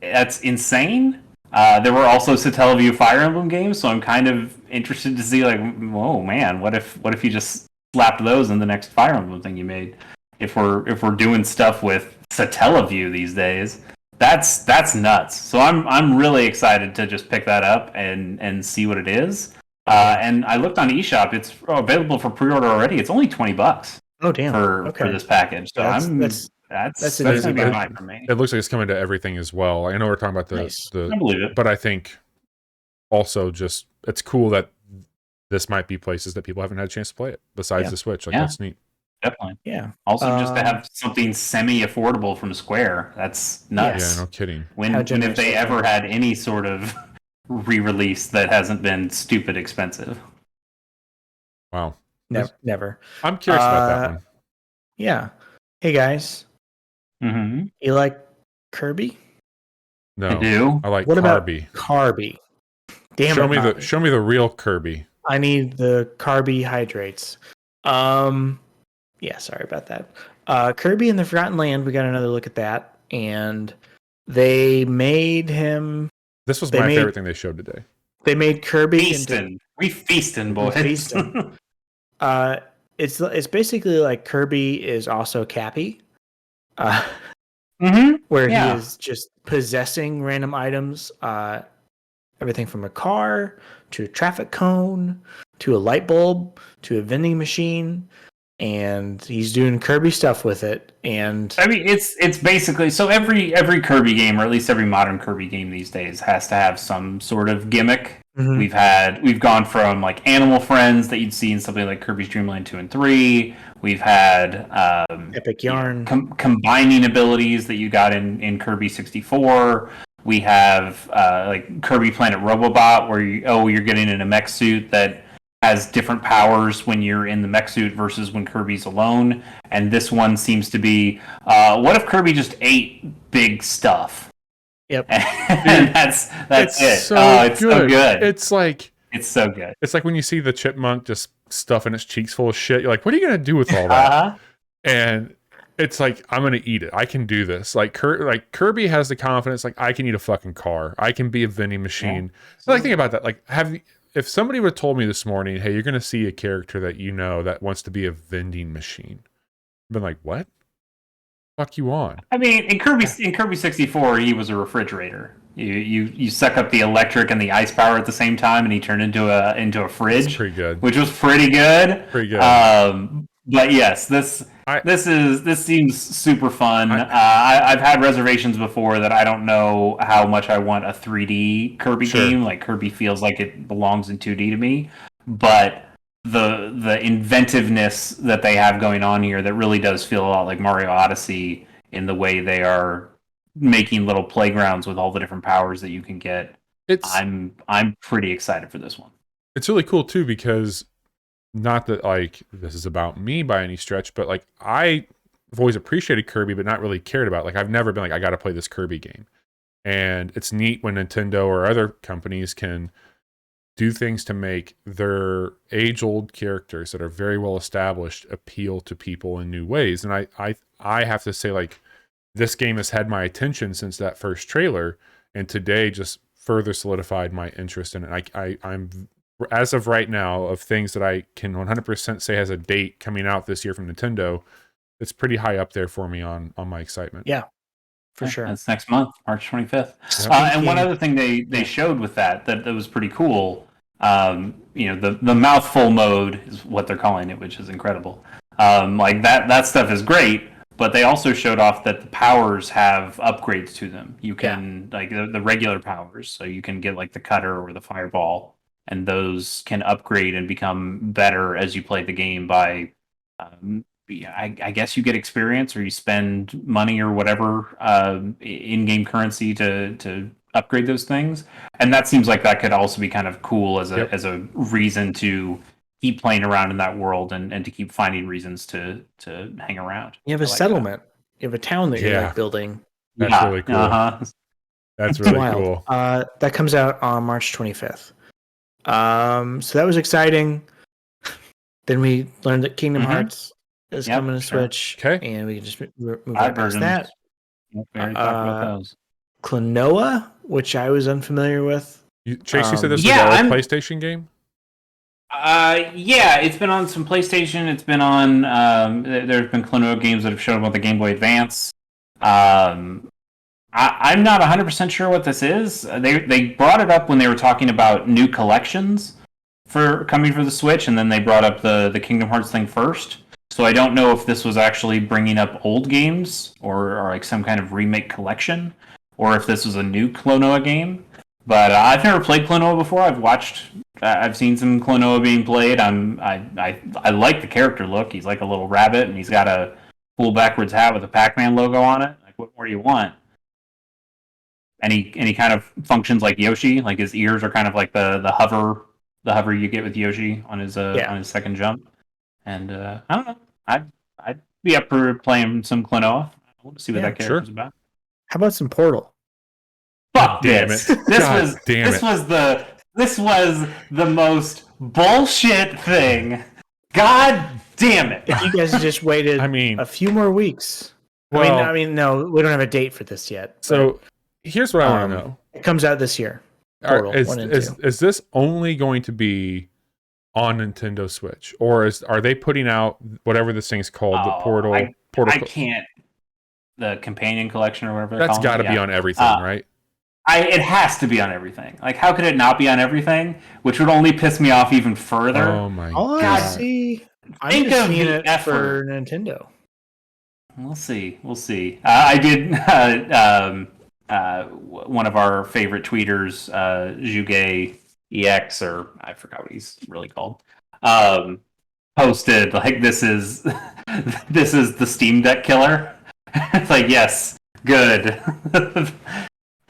S2: That's insane. There were also Satellaview Fire Emblem games, so I'm kind of interested to see, like, whoa, man, what if you just slapped those in the next Fire Emblem thing you made? If we're doing stuff with Satellaview these days, that's nuts. So I'm really excited to just pick that up and see what it is. And I looked on eShop; it's available for pre-order already. It's only $20.
S3: Oh, damn!
S2: For this package, so that's gonna be fine for me.
S1: It looks like it's coming to everything as well. I know we're talking about the
S2: I believe it,
S1: but I think also just it's cool that this might be places that people haven't had a chance to play it besides the Switch. Like, that's neat.
S2: Definitely.
S3: Yeah.
S2: Also, just to have something semi-affordable from Square, that's nuts.
S1: Yeah, no kidding.
S2: When if they ever had any sort of re-release that hasn't been stupid expensive.
S1: Wow.
S3: Never.
S1: I'm curious about that one.
S3: Yeah. Hey, guys.
S2: Mm-hmm.
S3: You like Kirby?
S1: No,
S2: I do.
S1: I like
S3: what
S1: Kirby.
S3: About Kirby? Damn
S1: show me the real Kirby.
S3: I need the Kirby hydrates. Yeah, sorry about that. Kirby in the Forgotten Land, we got another look at that, and they made him.
S1: This was my favorite thing they showed today.
S3: They made Kirby
S2: feasting. We feasting, boys.
S3: Feasting. It's basically like Kirby is also Cappy. Where he is just possessing random items, everything from a car to a traffic cone to a light bulb to a vending machine, and he's doing Kirby stuff with it. And
S2: I mean, it's basically, so every Kirby game, or at least every modern Kirby game these days, has to have some sort of gimmick.
S3: Mm-hmm.
S2: We've gone from like animal friends that you'd see in something like Kirby's Dream Land 2 and 3. We've had
S3: Epic Yarn
S2: combining abilities that you got in Kirby 64. We have like Kirby Planet Robobot, where you're getting in a mech suit that has different powers when you're in the mech suit versus when Kirby's alone. And this one seems to be, what if Kirby just ate big stuff?
S3: Yep.
S2: And that's it.
S1: So
S2: it's so good.
S1: It's
S2: so good.
S1: It's like when you see the chipmunk just stuffing its cheeks full of shit. You're like, what are you gonna do with all that? And it's like, I'm gonna eat it. I can do this. Like Kirby has the confidence. Like, I can eat a fucking car. I can be a vending machine. So, like, think about that. Like, if somebody would have told me this morning, hey, you're gonna see a character that you know that wants to be a vending machine, I've been like, what? Fuck you on?
S2: I mean, in Kirby 64, he was a refrigerator. You suck up the electric and the ice power at the same time, and he turned into a fridge.
S1: That's pretty good.
S2: Which was pretty good.
S1: Pretty good.
S2: But yes, this seems super fun. I've had reservations before that I don't know how much I want a 3D Kirby game. Like, Kirby feels like it belongs in 2D to me, but the inventiveness that they have going on here, that really does feel a lot like Mario Odyssey in the way they are making little playgrounds with all the different powers that you can get. I'm pretty excited for this one.
S1: It's really cool too, because not that like this is about me by any stretch, but like I've always appreciated Kirby, but not really cared about it. Like I've never been like, I got to play this Kirby game. And it's neat when Nintendo or other companies can do things to make their age-old characters that are very well established appeal to people in new ways. And I have to say, like, this game has had my attention since that first trailer, and today just further solidified my interest in it. I'm as of right now, of things that I can 100% say has a date coming out this year from Nintendo, it's pretty high up there for me on my excitement.
S3: Yeah, for sure.
S2: That's next month, March 25th. And one other thing they showed with that was pretty cool. The mouthful mode is what they're calling it, which is incredible. Like that stuff is great, but they also showed off that the powers have upgrades to them. You can like the regular powers, so you can get like the cutter or the fireball, and those can upgrade and become better as you play the game by I guess you get experience or you spend money or whatever in-game currency to upgrade those things, and that seems like that could also be kind of cool as a reason to keep playing around in that world and to keep finding reasons to hang around.
S3: You have a settlement. You have a town that you're like building.
S1: That's really cool. That's really cool.
S3: That comes out on March 25th. So that was exciting. Then we learned that Kingdom Hearts is coming to Switch.
S1: Okay.
S3: And we can just move right past that.
S2: We already talked about those.
S3: Klonoa, which I was unfamiliar with.
S1: Chase, you said this was a PlayStation game?
S2: Yeah, it's been on some PlayStation. It's been on. There's been Klonoa games that have shown up on the Game Boy Advance. I'm not 100% sure what this is. They brought it up when they were talking about new collections coming for the Switch, and then they brought up the Kingdom Hearts thing first. So I don't know if this was actually bringing up old games or like some kind of remake collection, or if this was a new Klonoa game. But I've never played Klonoa before. I've seen some Klonoa being played. I like the character look. He's like a little rabbit, and he's got a cool backwards hat with a Pac-Man logo on it. Like, what more do you want? And he kind of functions like Yoshi. Like his ears are kind of like the hover you get with Yoshi on his second jump. And I don't know. I'd be up for playing some Klonoa. I want to see what that character's about.
S3: How about some Portal?
S2: Fuck this! This was the most bullshit thing. God damn it!
S3: If you guys just waited, a few more weeks.
S1: Well,
S3: I mean, no, we don't have a date for this yet.
S1: So here's what I want to know:
S3: it comes out this year. Portal,
S1: is this only going to be on Nintendo Switch, or are they putting out whatever this thing's called, the Portal?
S2: I can't. The companion collection or whatever.
S1: That's got to be on everything, right?
S2: It has to be on everything. Like, how could it not be on everything? Which would only piss me off even further.
S1: Oh my
S3: god! I'm just seeing it for Nintendo.
S2: We'll see. I did. One of our favorite tweeters, Juge EX, or I forgot what he's really called, posted like, "This is the Steam Deck killer." It's like, yes, good.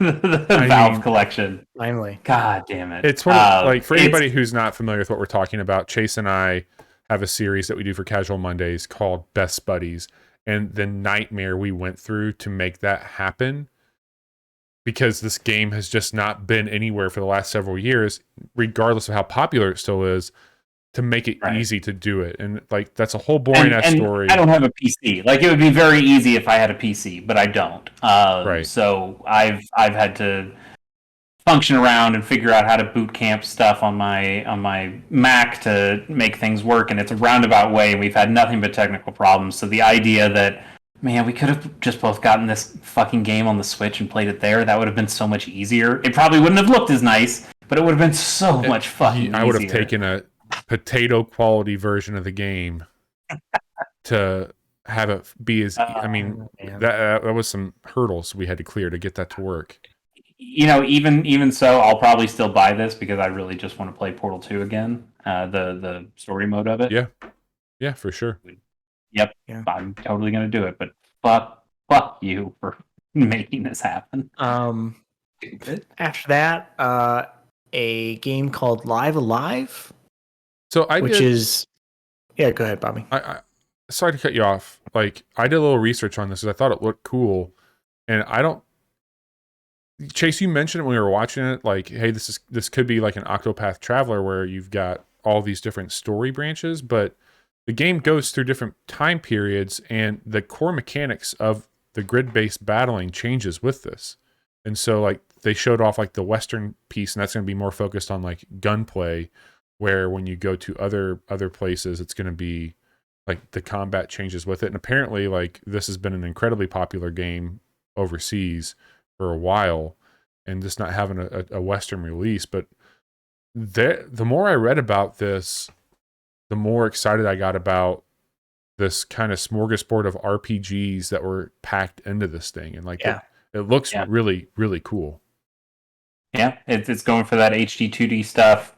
S2: Valve collection.
S3: Finally.
S2: God damn it.
S1: It's one of, like, for anybody who's not familiar with what we're talking about, Chase and I have a series that we do for Casual Mondays called Best Buddies, and the nightmare we went through to make that happen, because this game has just not been anywhere for the last several years, regardless of how popular it still is, to make it easy to do it. And like, that's a whole boring ass story.
S2: I don't have a PC. Like, it would be very easy if I had a PC, but I don't. So I've had to function around and figure out how to boot camp stuff on my Mac to make things work, and it's a roundabout way, and we've had nothing but technical problems. So the idea that, man, we could have just both gotten this fucking game on the Switch and played it there, that would have been so much easier. It probably wouldn't have looked as nice, but it would have been so much fucking easier.
S1: I would have taken a potato quality version of the game to have it be as that was some hurdles we had to clear to get that to work.
S2: Even so, I'll probably still buy this because I really just want to play Portal 2 again, the story mode of it.
S1: Yeah, for sure.
S2: Yep. Yeah. I'm totally gonna do it, but fuck you for making this happen.
S3: After that, a game called Live Alive.
S1: So I
S3: which
S1: did,
S3: is yeah. Go ahead, Bobby.
S1: I sorry to cut you off. Like I did a little research on this because I thought it looked cool, and I don't. Chase, you mentioned it when we were watching it, like, hey, this could be like an Octopath Traveler where you've got all these different story branches, but the game goes through different time periods, and the core mechanics of the grid-based battling changes with this. And so, like, they showed off like the Western piece, and that's going to be more focused on like gunplay, where when you go to other places, it's going to be like the combat changes with it. And apparently, like, this has been an incredibly popular game overseas for a while, and just not having a Western release. But the more I read about this, the more excited I got about this kind of smorgasbord of RPGs that were packed into this thing. And like, it looks really, really cool.
S2: Yeah, it's going for that HD 2D stuff.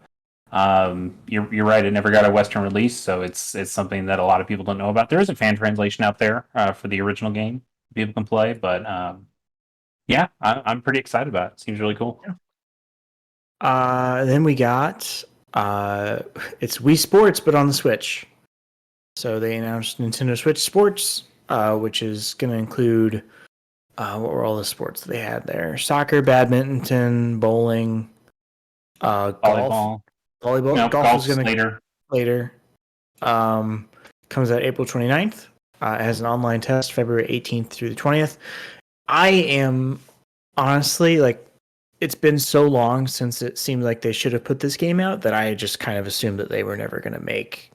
S2: You're right. It never got a Western release, so it's something that a lot of people don't know about. There is a fan translation out there for the original game people can play, but yeah, I'm pretty excited about it. Seems really cool.
S3: Then we got it's Wii Sports, but on the Switch. So they announced Nintendo Switch Sports, which is going to include what were all the sports they had there? Soccer, badminton, bowling, golf. Volleyball.
S2: No,
S3: golf is going
S2: to
S3: later. Comes out April 29th. It has an online test February 18th through the 20th. I am honestly like, it's been so long since it seemed like they should have put this game out that I just kind of assumed that they were never going to make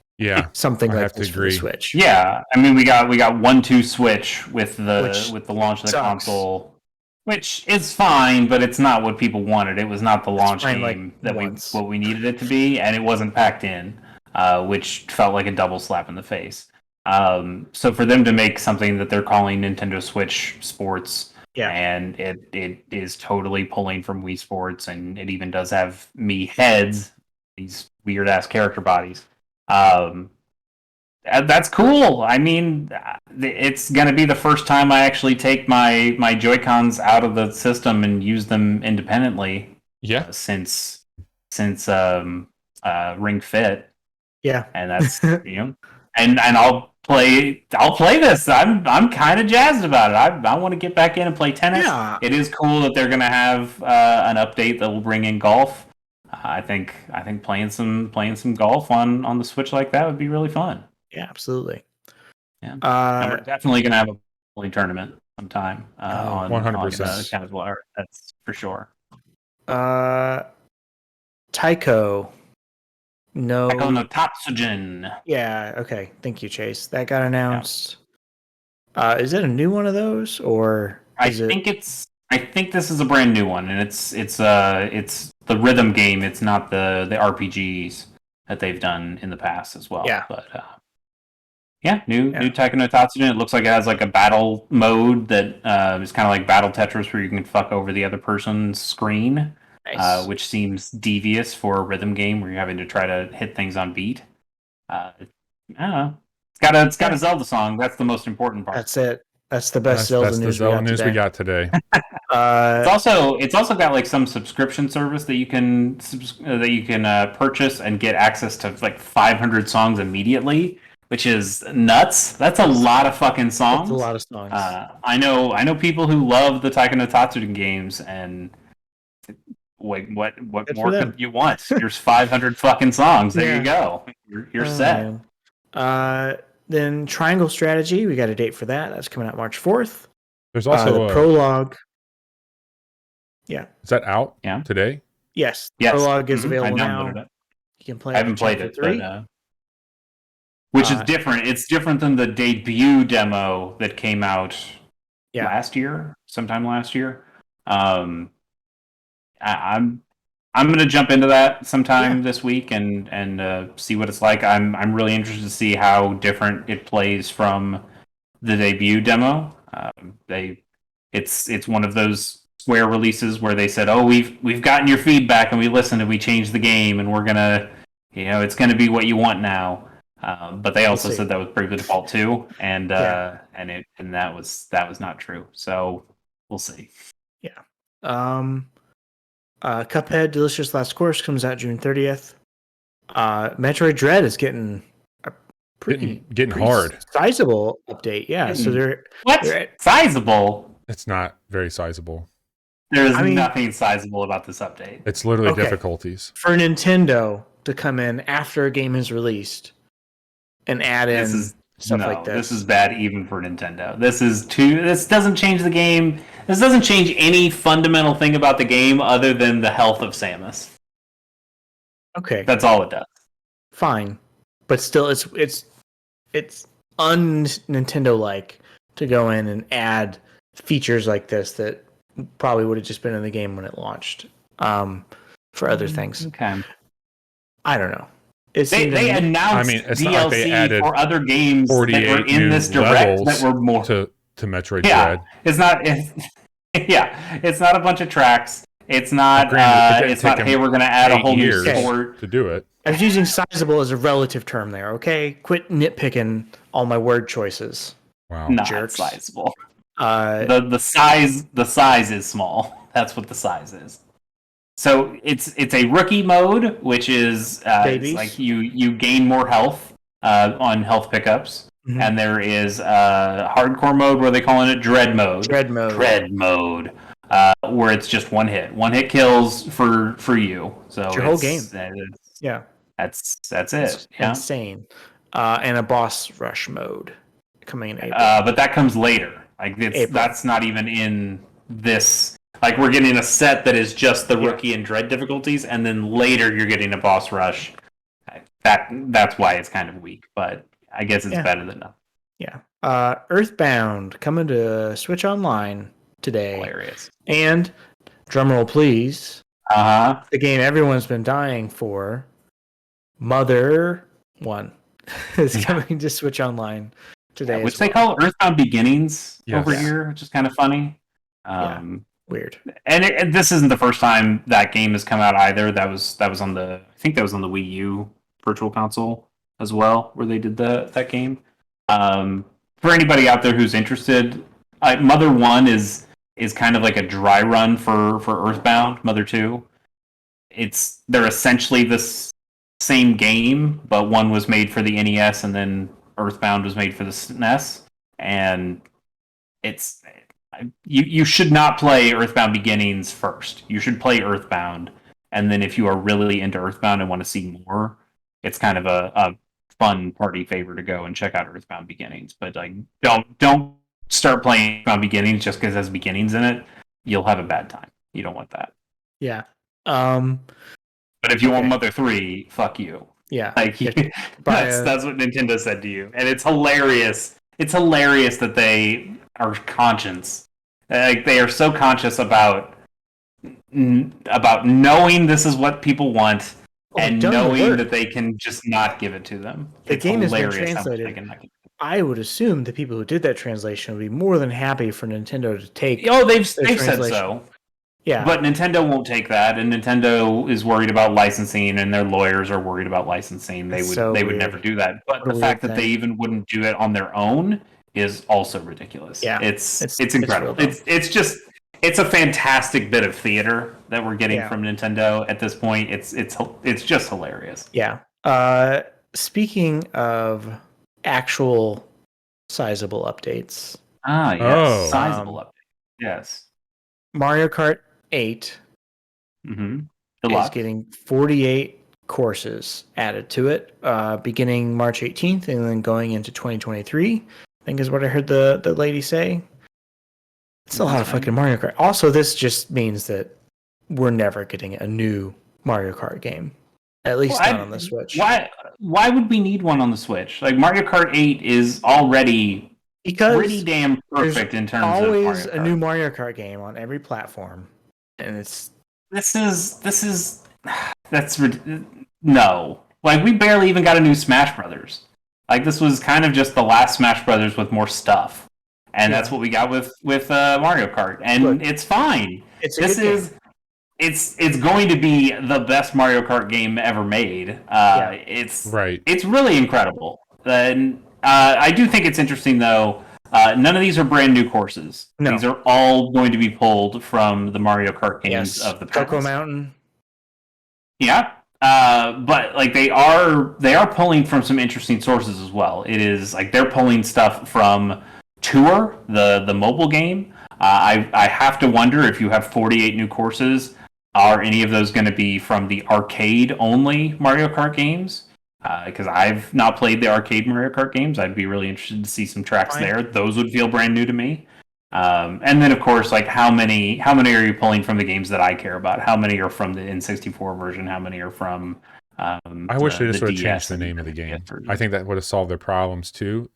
S3: something like this for the Switch.
S2: Yeah, I mean we got 1-2 Switch with the launch of the console, which is fine, but it's not what people wanted. It was not the launch game what we needed it to be, and it wasn't packed in, which felt like a double slap in the face. So for them to make something that they're calling Nintendo Switch Sports, and it is totally pulling from Wii Sports, and it even does have Mii heads, these weird ass character bodies. That's cool. I mean, it's gonna be the first time I actually take my Joy-Cons out of the system and use them independently.
S1: Yeah.
S2: Since Ring Fit.
S3: Yeah.
S2: And that's and I'll play this. I'm kind of jazzed about it. I want to get back in and play tennis.
S3: Yeah.
S2: It is cool that they're gonna have an update that will bring in golf. I think playing some golf on the Switch like that would be really fun.
S3: Yeah, absolutely.
S2: Yeah, and we're definitely gonna have a bowling tournament sometime on
S1: 100%.
S2: Casual Art. That's for sure.
S3: Taiko no
S2: Tatsujin.
S3: Yeah, okay. Thank you, Chase. That got announced. Yeah. Is it a new one of those, or
S2: I think this is a brand new one, and it's the rhythm game. It's not the RPGs that they've done in the past as well.
S3: Yeah,
S2: but new Taiko no Tatsujin. It looks like it has like a battle mode that is kind of like Battle Tetris, where you can fuck over the other person's screen. Nice. Which seems devious for a rhythm game where you're having to try to hit things on beat. I don't know. It's got a Zelda song. That's the most important part.
S3: That's it. That's the best Zelda news
S1: we got today.
S2: It's also got like some subscription service that you can purchase and get access to like 500 songs immediately, which is nuts. That's a lot of fucking songs.
S3: That's a lot of songs.
S2: I know people who love the Taiko no Tatsujin games, and what more could you want? There's 500 fucking songs. There you go. You're set.
S3: Then Triangle Strategy, we got a date for that. That's coming out March 4th.
S1: There's also
S3: the prologue. Yeah.
S1: Is that out today?
S3: Yes. Prologue is available now. You can play it.
S2: I haven't played it, but, which is different. It's different than the debut demo that came out sometime last year. I'm going to jump into that sometime this week and see what it's like. I'm really interested to see how different it plays from the debut demo. It's one of those Square releases where they said, "Oh, we've gotten your feedback and we listened and we changed the game and we're gonna, it's gonna be what you want now." But they also said that was Break the Default too, and that was not true. So we'll see.
S3: Yeah. Cuphead Delicious Last Course comes out June 30th. Metroid Dread is getting a pretty
S1: hard,
S3: sizable update. Yeah, so they're
S2: sizable.
S1: It's not very sizable.
S2: There's nothing sizable about this update.
S1: It's literally difficulties
S3: for Nintendo to come in after a game is released and add in stuff like this.
S2: This is bad even for Nintendo. This doesn't change the game. This doesn't change any fundamental thing about the game other than the health of Samus.
S3: Okay.
S2: That's all it does.
S3: Fine. But still it's un-Nintendo like to go in and add features like this that probably would have just been in the game when it launched for other things.
S2: Okay.
S3: I don't know.
S2: They announced DLC for other games that were in this direct that were more
S1: to Metroid Dread.
S2: It's not a bunch of tracks. It's not hey, we're going to add a whole new sport
S1: to do it.
S3: I was using sizable as a relative term there, okay? Quit nitpicking all my word choices.
S1: Wow.
S2: Not sizable. The size is small. That's what the size is. So it's a rookie mode, which is it's like you gain more health on health pickups, and there is hardcore mode where they calling it dread mode. Dread mode, where it's just one hit kills for you. So
S3: it's your whole game.
S2: That's it.
S3: It's insane. And a boss rush mode coming in April.
S2: But that comes later. Like that's not even in this. Like we're getting a set that is just the rookie and dread difficulties, and then later you're getting a boss rush. That's why it's kind of weak, but I guess it's better than nothing.
S3: Yeah. Earthbound coming to Switch Online today.
S2: Hilarious.
S3: And drumroll please. The game everyone's been dying for. Mother 1 is coming to Switch Online today.
S2: Which they call Earthbound Beginnings over here, which is kind of funny.
S3: Weird.
S2: And this isn't the first time that game has come out either. That was on the Wii U Virtual Console as well, where they did that game. For anybody out there who's interested, Mother 1 is kind of like a dry run for Earthbound. Mother 2, they're essentially the same game, but one was made for the NES, and then Earthbound was made for the SNES, and it's. You should not play Earthbound Beginnings first. You should play Earthbound, and then if you are really into Earthbound and want to see more, it's kind of a fun party favor to go and check out Earthbound Beginnings. But like, don't start playing Earthbound Beginnings just because it has Beginnings in it. You'll have a bad time. You don't want that.
S3: Yeah.
S2: But if you want Mother 3, fuck you.
S3: Yeah.
S2: Like that's what Nintendo said to you, and it's hilarious. It's hilarious that they are conscious. Like they are so conscious about knowing this is what people want and knowing that they can just not give it to them.
S3: The game has been translated. I would assume the people who did that translation would be more than happy for Nintendo to take.
S2: Oh, they've said so.
S3: Yeah,
S2: but Nintendo won't take that, and Nintendo is worried about licensing, and their lawyers are worried about licensing. They would never do that. But the fact that they even wouldn't do it on their own is also ridiculous. Yeah, it's incredible. It's a fantastic bit of theater that we're getting from Nintendo at this point. It's just hilarious.
S3: Yeah. Speaking of actual sizable updates.
S2: Yes. Sizable updates. Yes.
S3: Mario Kart 8 is getting 48 courses added to it, beginning March 18th and then going into 2023. I think is what I heard the lady say. It's a lot of fucking Mario Kart. Also, this just means that we're never getting a new Mario Kart game. At least not on the Switch.
S2: Why would we need one on the Switch? Like Mario Kart 8 is already pretty damn perfect in terms of Mario Kart. There's always
S3: a new Mario Kart game on every platform, and
S2: no. Like we barely even got a new Smash Brothers. Like this was kind of just the last Smash Brothers with more stuff, and that's what we got with Mario Kart, and it's fine. It's going to be the best Mario Kart game ever made. It's really incredible, and I do think it's interesting though None of these are brand new courses.
S3: No.
S2: These are all going to be pulled from the Mario Kart games of the past.
S3: Cocoa Mountain.
S2: Yeah. But like they are pulling from some interesting sources as well. It is like they're pulling stuff from Tour, the mobile game. I have to wonder if you have 48 new courses, are any of those going to be from the arcade only Mario Kart games? Because I've not played the arcade Mario Kart games. I'd be really interested to see some tracks there. Those would feel brand new to me. And then, of course, like how many are you pulling from the games that I care about? How many are from the N64 version? How many are from?
S1: I wish they just would have changed the name of the game. I think that would have solved their problems too.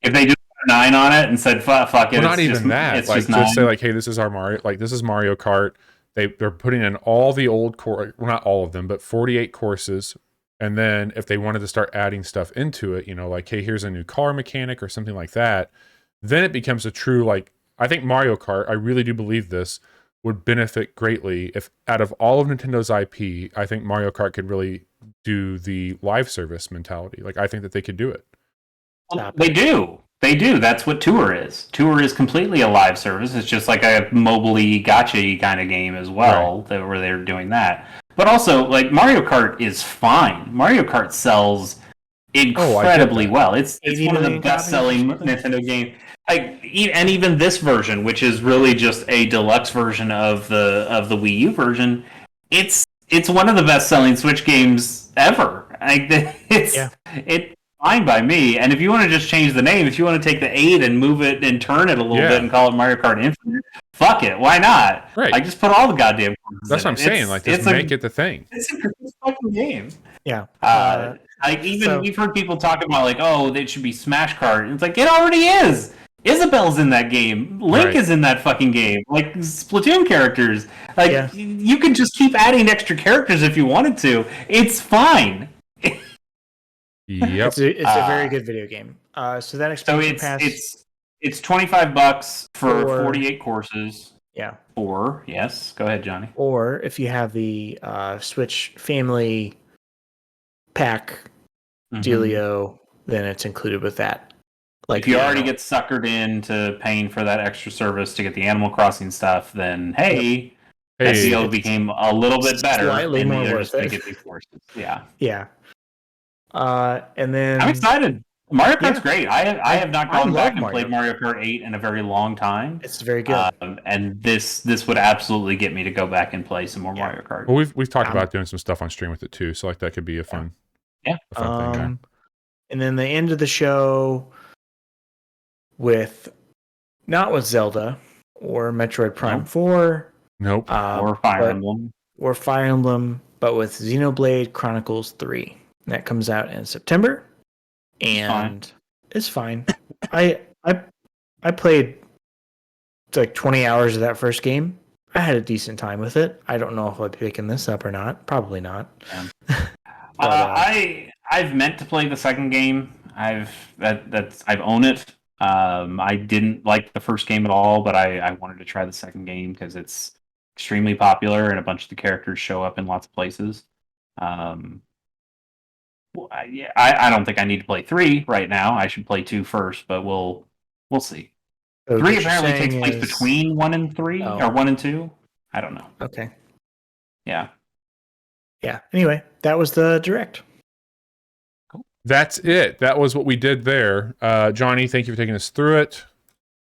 S2: If they just put a 9 on it and said fuck it,
S1: well, not even that. Like just say like, hey, this is our Mario. Like this is Mario Kart. They're putting in all the old well, not all of them, but 48 courses. And then if they wanted to start adding stuff into it, like, hey, here's a new car mechanic or something like that, then it becomes a true, like, I think Mario Kart, I really do believe this, would benefit greatly if out of all of Nintendo's IP, I think Mario Kart could really do the live service mentality. Like, I think that they could do it.
S2: Well, they do. They do. That's what Tour is. Tour is completely a live service. It's just like a mobile-y, gacha-y kind of game as well, where they're doing that. But also, like, Mario Kart is fine. Mario Kart sells incredibly well. It's one of the best-selling Nintendo games. Like, and even this version, which is really just a deluxe version of the Wii U version, it's one of the best-selling Switch games ever. Like, it's fine by me. And if you want to just change the name, if you want to take the 8 and move it and turn it a little bit and call it Mario Kart Infinite, fuck it. Why not?
S1: Right.
S2: Like, just put all the goddamn courses
S1: That's what I'm saying. Like, just make it the thing.
S2: It's a good fucking game.
S3: Yeah.
S2: Like, we've heard people talk about, like, oh, it should be Smash Kart. It's like, it already is. Isabel's in that game. Link is in that fucking game. Like, Splatoon characters. Like, you can just keep adding extra characters if you wanted to. It's fine.
S1: Yep.
S3: It's a very good video game. So that expansion pass...
S2: It's $25 for 48 courses.
S3: Yeah.
S2: Or, yes, go ahead, Johnny.
S3: Or if you have the Switch Family Pack dealio, then it's included with that.
S2: Like, if you already get suckered into paying for that extra service to get the Animal Crossing stuff, then that deal became a little bit better.
S3: Slightly more worth it.
S2: Get these courses. Yeah.
S3: Yeah. And then
S2: I'm excited. Mario Kart's great. I have not gone back and played Mario Kart 8 in a very long time.
S3: It's very good.
S2: And this would absolutely get me to go back and play some more Mario Kart.
S1: Well, we've talked about doing some stuff on stream with it too, so like that could be a fun thing.
S3: And then the end of the show not with Zelda or Metroid Prime 4.
S1: Nope.
S2: Or Fire Emblem.
S3: Or Fire Emblem, but with Xenoblade Chronicles 3. That comes out in September. And it's fine. I played like 20 hours of that first game. I had a decent time with it. I don't know if I'll be picking this up or not. Probably not.
S2: Yeah. I've meant to play the second game. I've owned it. I didn't like the first game at all, but I wanted to try the second game because it's extremely popular and a bunch of the characters show up in lots of places. I don't think I need to play 3 right now. I should play 2 first, but we'll see. So 3 apparently takes place between 1 and 3 or 1 and 2. I don't know.
S3: Okay.
S2: Yeah.
S3: Yeah. Anyway, that was the direct.
S1: Cool. That's it. That was what we did there. Johnny, thank you for taking us through it.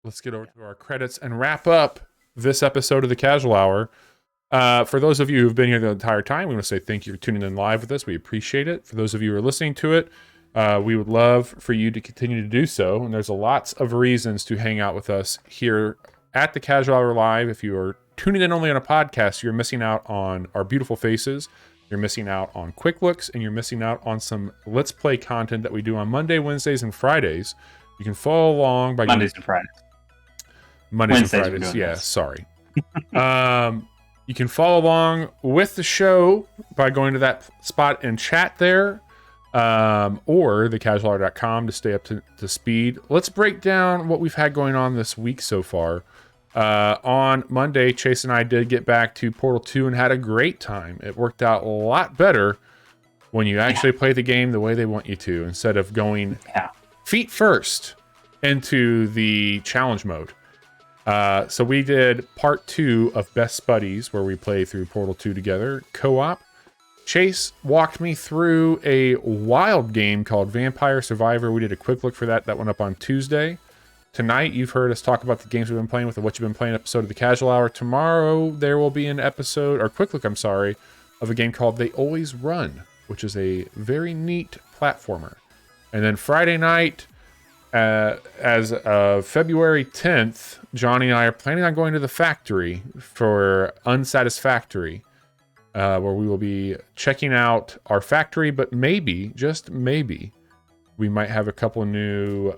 S1: Let's get over to our credits and wrap up this episode of the Casual Hour. For those of you who've been here the entire time, we want to say thank you for tuning in live with us. We appreciate it. For those of you who are listening to it, we would love for you to continue to do so. And there's lots of reasons to hang out with us here at the Casual Hour Live. If you are tuning in only on a podcast, you're missing out on our beautiful faces. You're missing out on quick looks, and you're missing out on some Let's Play content that we do on Monday, Wednesdays, and Fridays. You can follow along by
S2: Mondays and Fridays.
S1: Mondays and Fridays. Yeah, sorry. You can follow along with the show by going to that spot and chat there, or thecasualhour.com to stay up to speed. Let's break down what we've had going on this week so far. On Monday, Chase and I did get back to Portal 2 and had a great time. It worked out a lot better when you actually play the game the way they want you to, instead of going feet first into the challenge mode. So we did part 2 of Best Buddies, where we play through Portal 2 together, co-op. Chase walked me through a wild game called Vampire Survivor. We did a quick look for that. That went up on Tuesday. Tonight, you've heard us talk about the games we've been playing with and what you've been playing episode of the Casual Hour. Tomorrow, there will be an episode, or quick look, I'm sorry, of a game called They Always Run, which is a very neat platformer. And then Friday night, as of February 10th, Johnny and I are planning on going to the factory for Unsatisfactory, where we will be checking out our factory, but maybe, just maybe, we might have a couple of new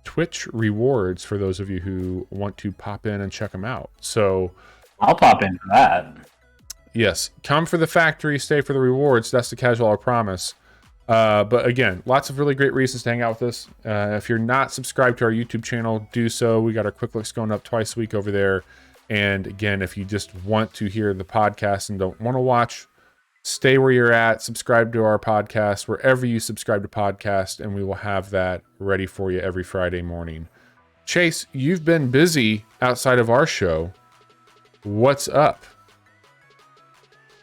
S1: Twitch rewards for those of you who want to pop in and check them out. So
S2: I'll pop in for that.
S1: Yes, come for the factory, stay for the rewards. That's the Casual Hour promise. But again, lots of really great reasons to hang out with us. If you're not subscribed to our YouTube channel, do so. We got our quick looks going up twice a week over there. And again, if you just want to hear the podcast and don't want to watch, stay where you're at. Subscribe to our podcast wherever you subscribe to podcast, and we will have that ready for you every Friday morning. Chase, you've been busy outside of our show. What's up?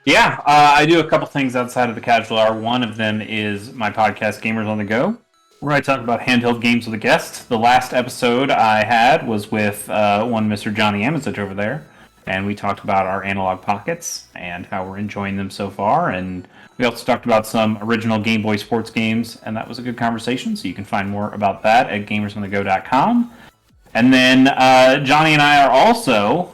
S2: Yeah, I do a couple things outside of the Casual Hour. One of them is my podcast, Gamers on the Go, where I talk about handheld games with a guest. The last episode I had was with one Mr. Johnny Amizich over there, and we talked about our analog pockets and how we're enjoying them so far. And we also talked about some original Game Boy sports games, and that was a good conversation. So you can find more about that at gamersonthego.com. And then Johnny and I are also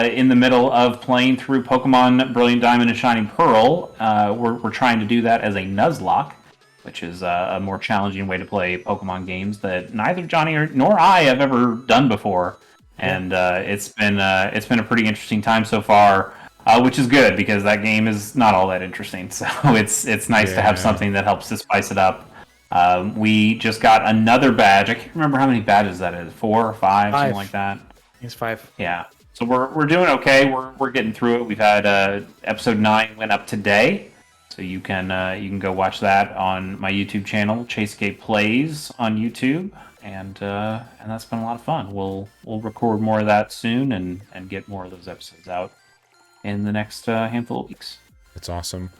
S2: in the middle of playing through Pokemon Brilliant Diamond and Shining Pearl. We're trying to do that as a Nuzlocke, which is a more challenging way to play Pokemon games that neither Johnny nor I have ever done before. And it's been a pretty interesting time so far, which is good because that game is not all that interesting. So it's nice to have something that helps to spice it up. We just got another badge. I can't remember how many badges that is. 4 or 5, something like that.
S3: It's 5.
S2: Yeah. So we're doing okay. We're getting through it. We've had episode 9 went up today, so you can go watch that on my YouTube channel, Chasegate Plays on YouTube, and that's been a lot of fun. We'll record more of that soon and get more of those episodes out in the next handful of weeks.
S1: That's awesome.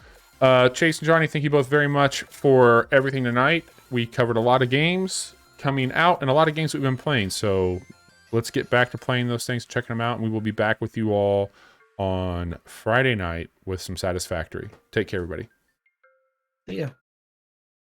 S1: Chase and Johnny, thank you both very much for everything tonight. We covered a lot of games coming out and a lot of games we've been playing. So let's get back to playing those things, checking them out, and we will be back with you all on Friday night with some Satisfactory. Take care, everybody.
S3: See ya.